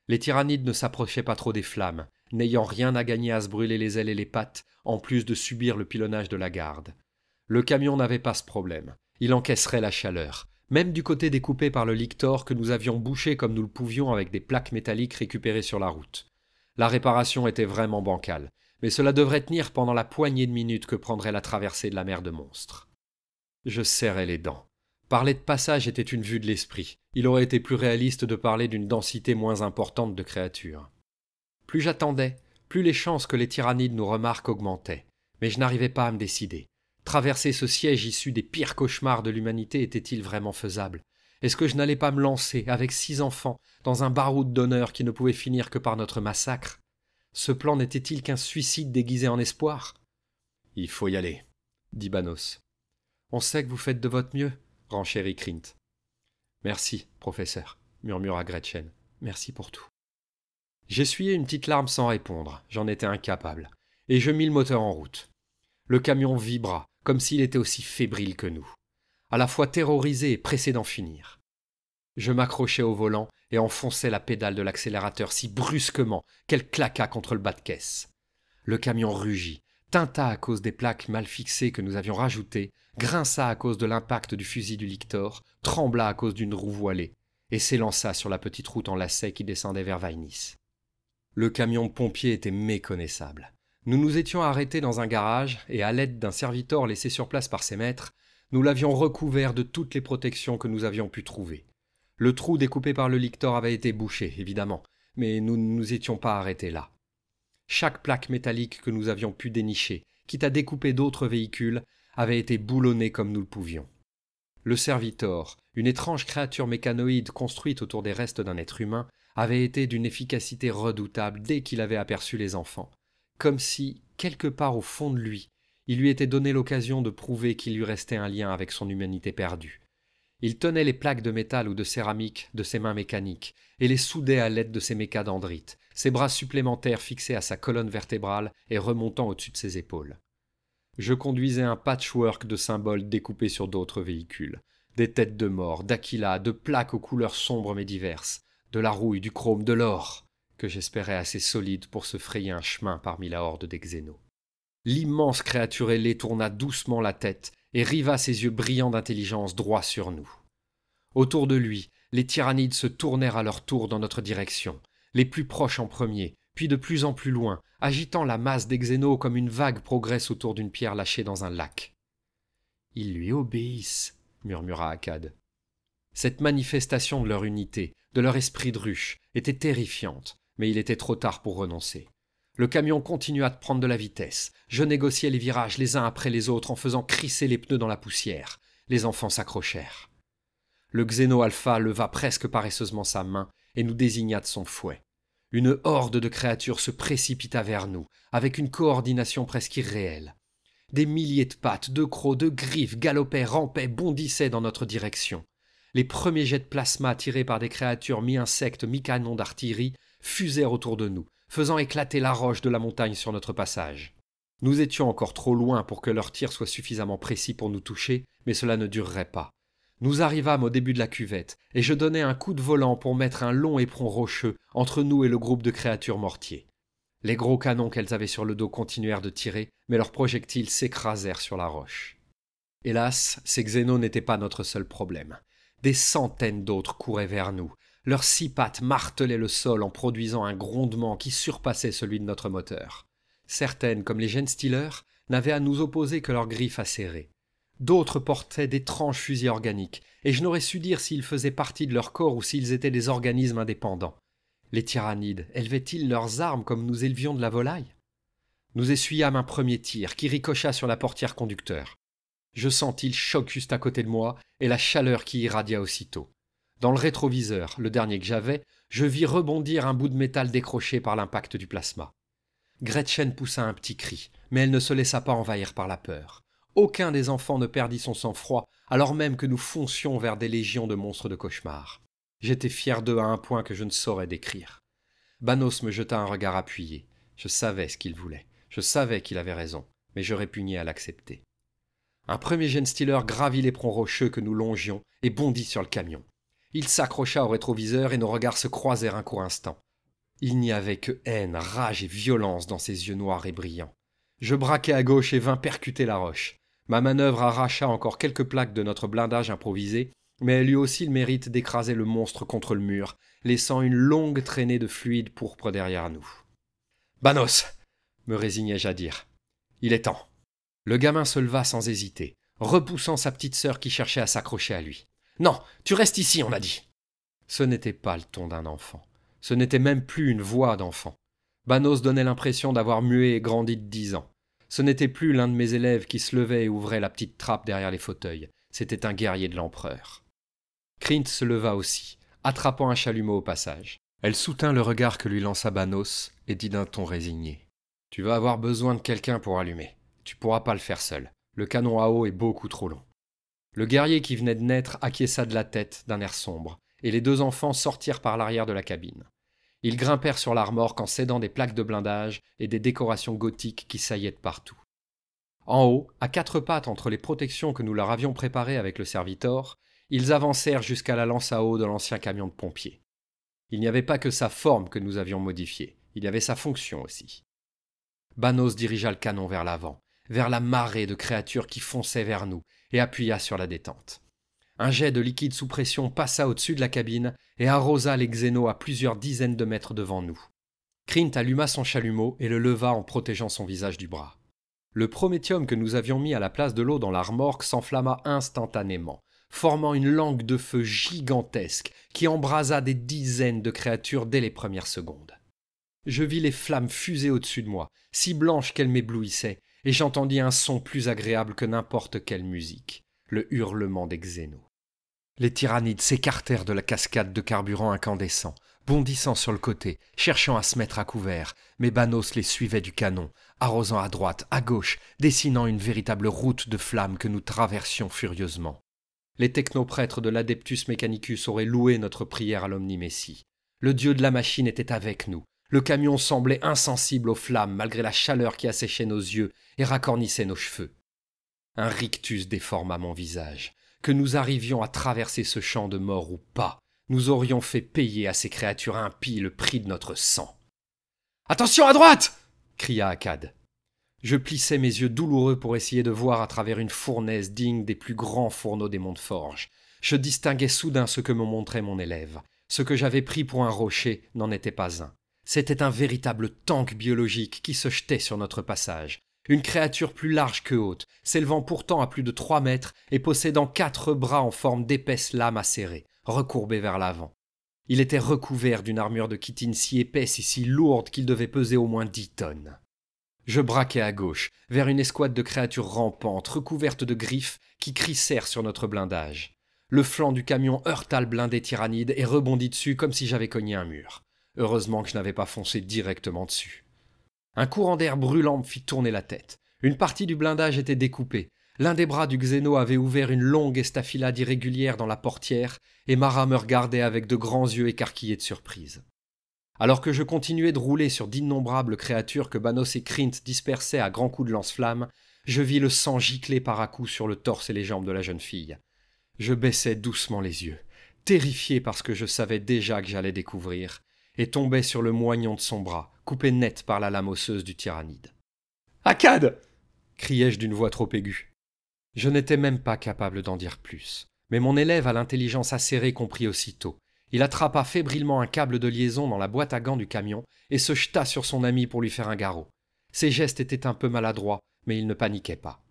Les tyrannides ne s'approchaient pas trop des flammes, n'ayant rien à gagner à se brûler les ailes et les pattes, en plus de subir le pilonnage de la garde. Le camion n'avait pas ce problème. Il encaisserait la chaleur, même du côté découpé par le lictor que nous avions bouché comme nous le pouvions avec des plaques métalliques récupérées sur la route. La réparation était vraiment bancale, mais cela devrait tenir pendant la poignée de minutes que prendrait la traversée de la mer de monstres. Je serrais les dents. Parler de passage était une vue de l'esprit. Il aurait été plus réaliste de parler d'une densité moins importante de créatures. Plus j'attendais, plus les chances que les tyrannides nous remarquent augmentaient. Mais je n'arrivais pas à me décider. Traverser ce siège issu des pires cauchemars de l'humanité était-il vraiment faisable? Est-ce que je n'allais pas me lancer, avec 6 enfants, dans un baroud d'honneur qui ne pouvait finir que par notre massacre? Ce plan n'était-il qu'un suicide déguisé en espoir? « Il faut y aller, » dit Banos. « On sait que vous faites de votre mieux, » renchérit Krint. « Merci, professeur, » murmura Gretchen. « Merci pour tout. » J'essuyai une petite larme sans répondre, j'en étais incapable, et je mis le moteur en route. Le camion vibra, comme s'il était aussi fébrile que nous, à la fois terrorisé et pressé d'en finir. Je m'accrochai au volant et enfonçai la pédale de l'accélérateur si brusquement qu'elle claqua contre le bas de caisse. Le camion rugit, tinta à cause des plaques mal fixées que nous avions rajoutées, grinça à cause de l'impact du fusil du lictor, trembla à cause d'une roue voilée, et s'élança sur la petite route en lacet qui descendait vers Vainis. Le camion de pompiers était méconnaissable. Nous nous étions arrêtés dans un garage, et à l'aide d'un servitor laissé sur place par ses maîtres, nous l'avions recouvert de toutes les protections que nous avions pu trouver. Le trou découpé par le lictor avait été bouché, évidemment, mais nous ne nous étions pas arrêtés là. Chaque plaque métallique que nous avions pu dénicher, quitte à découper d'autres véhicules, avait été boulonnée comme nous le pouvions. Le servitor, une étrange créature mécanoïde construite autour des restes d'un être humain, avait été d'une efficacité redoutable dès qu'il avait aperçu les enfants, comme si, quelque part au fond de lui, il lui était donné l'occasion de prouver qu'il lui restait un lien avec son humanité perdue. Il tenait les plaques de métal ou de céramique de ses mains mécaniques et les soudait à l'aide de ses mécadendrites, ses bras supplémentaires fixés à sa colonne vertébrale et remontant au-dessus de ses épaules. Je conduisais un patchwork de symboles découpés sur d'autres véhicules, des têtes de mort, d'aquila, de plaques aux couleurs sombres mais diverses, de la rouille, du chrome, de l'or, que j'espérais assez solide pour se frayer un chemin parmi la horde des Xénos. L'immense créature ailée tourna doucement la tête et riva ses yeux brillants d'intelligence droit sur nous. Autour de lui, les tyrannides se tournèrent à leur tour dans notre direction, les plus proches en premier, puis de plus en plus loin, agitant la masse des Xénos comme une vague progresse autour d'une pierre lâchée dans un lac. « Ils lui obéissent », murmura Akkad. Cette manifestation de leur unité, de leur esprit de ruche, était terrifiante, mais il était trop tard pour renoncer. Le camion continua de prendre de la vitesse. Je négociais les virages les uns après les autres en faisant crisser les pneus dans la poussière. Les enfants s'accrochèrent. Le Xéno Alpha leva presque paresseusement sa main et nous désigna de son fouet. Une horde de créatures se précipita vers nous, avec une coordination presque irréelle. Des milliers de pattes, de crocs, de griffes galopaient, rampaient, bondissaient dans notre direction. Les premiers jets de plasma tirés par des créatures mi-insectes, mi-canons d'artillerie fusèrent autour de nous, faisant éclater la roche de la montagne sur notre passage. Nous étions encore trop loin pour que leurs tirs soient suffisamment précis pour nous toucher, mais cela ne durerait pas. Nous arrivâmes au début de la cuvette, et je donnai un coup de volant pour mettre un long éperon rocheux entre nous et le groupe de créatures mortiers. Les gros canons qu'elles avaient sur le dos continuèrent de tirer, mais leurs projectiles s'écrasèrent sur la roche. Hélas, ces xénos n'étaient pas notre seul problème. Des centaines d'autres couraient vers nous. Leurs 6 pattes martelaient le sol en produisant un grondement qui surpassait celui de notre moteur. Certaines, comme les Genestealers, n'avaient à nous opposer que leurs griffes acérées. D'autres portaient d'étranges fusils organiques, et je n'aurais su dire s'ils faisaient partie de leur corps ou s'ils étaient des organismes indépendants. Les tyrannides élevaient-ils leurs armes comme nous élevions de la volaille? Nous essuyâmes un premier tir qui ricocha sur la portière conducteur. Je sentis le choc juste à côté de moi et la chaleur qui irradia aussitôt. Dans le rétroviseur, le dernier que j'avais, je vis rebondir un bout de métal décroché par l'impact du plasma. Gretchen poussa un petit cri, mais elle ne se laissa pas envahir par la peur. Aucun des enfants ne perdit son sang-froid, alors même que nous foncions vers des légions de monstres de cauchemar. J'étais fier d'eux à un point que je ne saurais décrire. Banos me jeta un regard appuyé. Je savais ce qu'il voulait. Je savais qu'il avait raison, mais je répugnais à l'accepter. Un premier Genestealer gravit l'éperon rocheux que nous longions et bondit sur le camion. Il s'accrocha au rétroviseur et nos regards se croisèrent un court instant. Il n'y avait que haine, rage et violence dans ses yeux noirs et brillants. Je braquai à gauche et vins percuter la roche. Ma manœuvre arracha encore quelques plaques de notre blindage improvisé, mais elle eut aussi le mérite d'écraser le monstre contre le mur, laissant une longue traînée de fluide pourpre derrière nous. « Banos !» me résignai-je à dire. « Il est temps. » Le gamin se leva sans hésiter, repoussant sa petite sœur qui cherchait à s'accrocher à lui. « Non, tu restes ici, on a dit !» Ce n'était pas le ton d'un enfant. Ce n'était même plus une voix d'enfant. Banos donnait l'impression d'avoir mué et grandi de 10 ans. Ce n'était plus l'un de mes élèves qui se levait et ouvrait la petite trappe derrière les fauteuils. C'était un guerrier de l'empereur. Krint se leva aussi, attrapant un chalumeau au passage. Elle soutint le regard que lui lança Banos et dit d'un ton résigné. « Tu vas avoir besoin de quelqu'un pour allumer. Tu pourras pas le faire seul. Le canon à eau est beaucoup trop long. » Le guerrier qui venait de naître acquiesça de la tête d'un air sombre, et les 2 enfants sortirent par l'arrière de la cabine. Ils grimpèrent sur l'armorque en s'aidant des plaques de blindage et des décorations gothiques qui saillaient de partout. En haut, à 4 pattes entre les protections que nous leur avions préparées avec le servitor, ils avancèrent jusqu'à la lance à eau de l'ancien camion de pompiers. Il n'y avait pas que sa forme que nous avions modifiée, il y avait sa fonction aussi. Banos dirigea le canon vers l'avant, vers la marée de créatures qui fonçaient vers nous, et appuya sur la détente. Un jet de liquide sous pression passa au-dessus de la cabine et arrosa les xénos à plusieurs dizaines de mètres devant nous. Krint alluma son chalumeau et le leva en protégeant son visage du bras. Le prométhium que nous avions mis à la place de l'eau dans la remorque s'enflamma instantanément, formant une langue de feu gigantesque qui embrasa des dizaines de créatures dès les premières secondes. Je vis les flammes fuser au-dessus de moi, si blanches qu'elles m'éblouissaient, et j'entendis un son plus agréable que n'importe quelle musique, le hurlement des xénos. Les tyrannides s'écartèrent de la cascade de carburant incandescent, bondissant sur le côté, cherchant à se mettre à couvert, mais Banos les suivait du canon, arrosant à droite, à gauche, dessinant une véritable route de flammes que nous traversions furieusement. Les technoprêtres de l'Adeptus Mechanicus auraient loué notre prière à l'Omni-Messie. Le dieu de la machine était avec nous. Le camion semblait insensible aux flammes malgré la chaleur qui asséchait nos yeux et racornissait nos cheveux. Un rictus déforma mon visage. Que nous arrivions à traverser ce champ de mort ou pas, nous aurions fait payer à ces créatures impies le prix de notre sang. « Attention à droite !» cria Akkad. Je plissais mes yeux douloureux pour essayer de voir à travers une fournaise digne des plus grands fourneaux des monts de forge. Je distinguai soudain ce que me montrait mon élève. Ce que j'avais pris pour un rocher n'en était pas un. C'était un véritable tank biologique qui se jetait sur notre passage. Une créature plus large que haute, s'élevant pourtant à plus de 3 mètres et possédant 4 bras en forme d'épaisses lames acérées, recourbées vers l'avant. Il était recouvert d'une armure de chitine si épaisse et si lourde qu'il devait peser au moins 10 tonnes. Je braquai à gauche, vers une escouade de créatures rampantes, recouvertes de griffes, qui crissèrent sur notre blindage. Le flanc du camion heurta le blindé tyrannide et rebondit dessus comme si j'avais cogné un mur. Heureusement que je n'avais pas foncé directement dessus. Un courant d'air brûlant me fit tourner la tête. Une partie du blindage était découpée. L'un des bras du xéno avait ouvert une longue estafilade irrégulière dans la portière, et Mara me regardait avec de grands yeux écarquillés de surprise. Alors que je continuais de rouler sur d'innombrables créatures que Banos et Krint dispersaient à grands coups de lance-flammes, je vis le sang gicler par à-coups sur le torse et les jambes de la jeune fille. Je baissais doucement les yeux, terrifié parce que je savais déjà que j'allais découvrir, et tombais sur le moignon de son bras, coupé net par la lame osseuse du tyrannide. « Akkad !» criai-je d'une voix trop aiguë. Je n'étais même pas capable d'en dire plus, mais mon élève à l'intelligence acérée comprit aussitôt. Il attrapa fébrilement un câble de liaison dans la boîte à gants du camion et se jeta sur son ami pour lui faire un garrot. Ses gestes étaient un peu maladroits, mais il ne paniquait pas.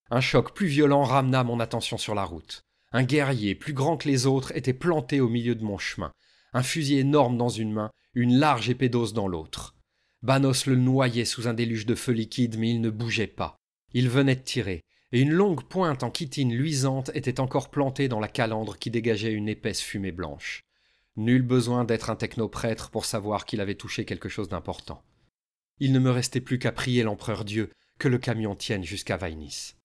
Un choc plus violent ramena mon attention sur la route. Un guerrier, plus grand que les autres, était planté au milieu de mon chemin. Un fusil énorme dans une main, une large épée d'os dans l'autre. Banos le noyait sous un déluge de feu liquide, mais il ne bougeait pas. Il venait de tirer, et une longue pointe en chitine luisante était encore plantée dans la calandre qui dégageait une épaisse fumée blanche. Nul besoin d'être un technoprêtre pour savoir qu'il avait touché quelque chose d'important. Il ne me restait plus qu'à prier l'empereur Dieu que le camion tienne jusqu'à Vainis.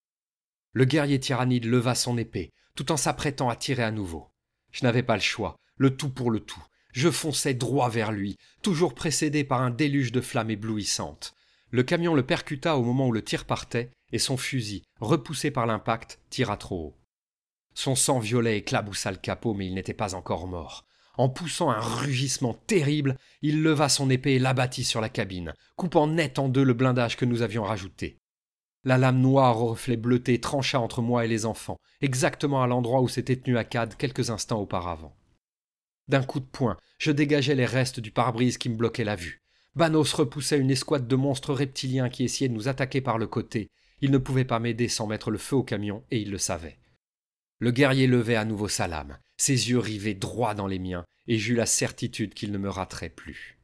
Le guerrier tyrannide leva son épée, tout en s'apprêtant à tirer à nouveau. Je n'avais pas le choix, le tout pour le tout. Je fonçais droit vers lui, toujours précédé par un déluge de flammes éblouissantes. Le camion le percuta au moment où le tir partait, et son fusil, repoussé par l'impact, tira trop haut. Son sang violet éclaboussa le capot, mais il n'était pas encore mort. En poussant un rugissement terrible, il leva son épée et l'abattit sur la cabine, coupant net en deux le blindage que nous avions rajouté. La lame noire au reflet bleuté trancha entre moi et les enfants, exactement à l'endroit où s'était tenu Akkad quelques instants auparavant. D'un coup de poing, je dégageai les restes du pare-brise qui me bloquait la vue. Banos repoussait une escouade de monstres reptiliens qui essayaient de nous attaquer par le côté. Il ne pouvait pas m'aider sans mettre le feu au camion, et il le savait. Le guerrier levait à nouveau sa lame, ses yeux rivés droit dans les miens, et j'eus la certitude qu'il ne me raterait plus.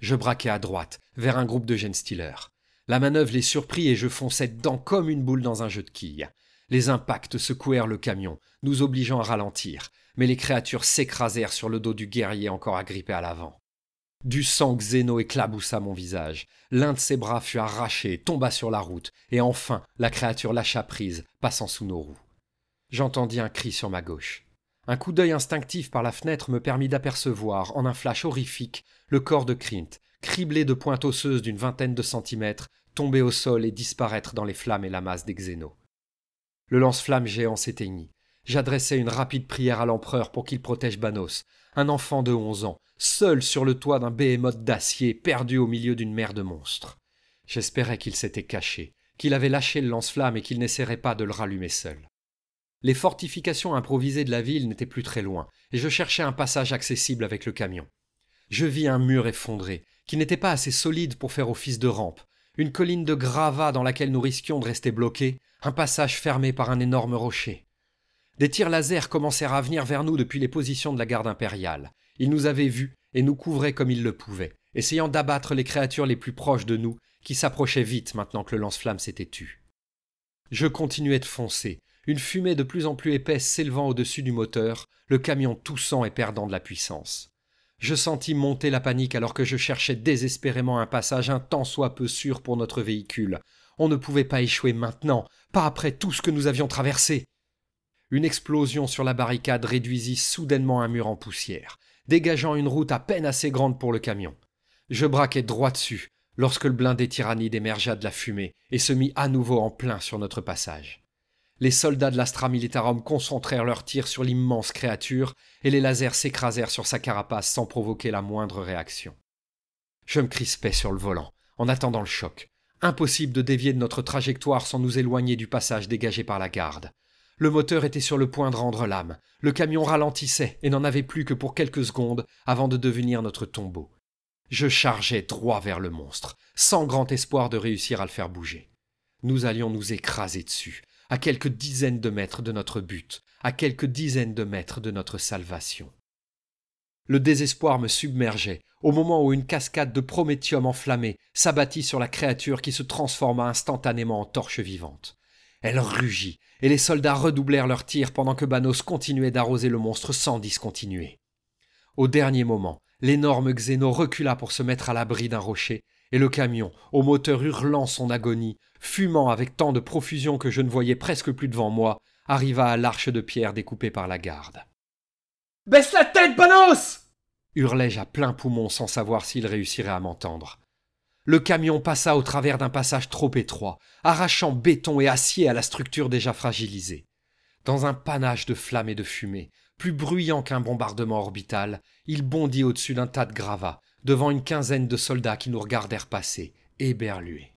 Je braquai à droite, vers un groupe de genestealers. La manœuvre les surprit et je fonçai dedans comme une boule dans un jeu de quilles. Les impacts secouèrent le camion, nous obligeant à ralentir, mais les créatures s'écrasèrent sur le dos du guerrier encore agrippé à l'avant. Du sang xéno éclaboussa mon visage. L'un de ses bras fut arraché, tomba sur la route, et enfin la créature lâcha prise, passant sous nos roues. J'entendis un cri sur ma gauche. Un coup d'œil instinctif par la fenêtre me permit d'apercevoir, en un flash horrifique, le corps de Krint, criblé de pointes osseuses d'une vingtaine de centimètres, tomber au sol et disparaître dans les flammes et la masse des xénos. Le lance-flamme géant s'éteignit. J'adressai une rapide prière à l'empereur pour qu'il protège Banos, un enfant de 11 ans, seul sur le toit d'un behémoth d'acier perdu au milieu d'une mer de monstres. J'espérais qu'il s'était caché, qu'il avait lâché le lance-flamme et qu'il n'essaierait pas de le rallumer seul. Les fortifications improvisées de la ville n'étaient plus très loin, et je cherchais un passage accessible avec le camion. Je vis un mur effondré, qui n'était pas assez solide pour faire office de rampe, une colline de gravats dans laquelle nous risquions de rester bloqués, un passage fermé par un énorme rocher. Des tirs laser commencèrent à venir vers nous depuis les positions de la garde impériale. Ils nous avaient vus et nous couvraient comme ils le pouvaient, essayant d'abattre les créatures les plus proches de nous, qui s'approchaient vite maintenant que le lance-flamme s'était tu. Je continuais de foncer, une fumée de plus en plus épaisse s'élevant au-dessus du moteur, le camion toussant et perdant de la puissance. Je sentis monter la panique alors que je cherchais désespérément un passage un tant soit peu sûr pour notre véhicule. On ne pouvait pas échouer maintenant, pas après tout ce que nous avions traversé. Une explosion sur la barricade réduisit soudainement un mur en poussière, dégageant une route à peine assez grande pour le camion. Je braquai droit dessus, lorsque le blindé tyrannide émergea de la fumée et se mit à nouveau en plein sur notre passage. Les soldats de l'Astra Militarum concentrèrent leurs tirs sur l'immense créature et les lasers s'écrasèrent sur sa carapace sans provoquer la moindre réaction. Je me crispais sur le volant, en attendant le choc. Impossible de dévier de notre trajectoire sans nous éloigner du passage dégagé par la garde. Le moteur était sur le point de rendre l'âme. Le camion ralentissait et n'en avait plus que pour quelques secondes avant de devenir notre tombeau. Je chargeais droit vers le monstre, sans grand espoir de réussir à le faire bouger. Nous allions nous écraser dessus, à quelques dizaines de mètres de notre but, à quelques dizaines de mètres de notre salvation. Le désespoir me submergeait, au moment où une cascade de prométhium enflammé s'abattit sur la créature qui se transforma instantanément en torche vivante. Elle rugit, et les soldats redoublèrent leurs tirs pendant que Banos continuait d'arroser le monstre sans discontinuer. Au dernier moment, l'énorme xéno recula pour se mettre à l'abri d'un rocher, et le camion, au moteur hurlant son agonie, fumant avec tant de profusion que je ne voyais presque plus devant moi, arriva à l'arche de pierre découpée par la garde. « Baisse la tête, Banos !» hurlai-je à plein poumon sans savoir s'il réussirait à m'entendre. Le camion passa au travers d'un passage trop étroit, arrachant béton et acier à la structure déjà fragilisée. Dans un panache de flammes et de fumée, plus bruyant qu'un bombardement orbital, il bondit au-dessus d'un tas de gravats, devant une quinzaine de soldats qui nous regardèrent passer, éberlués.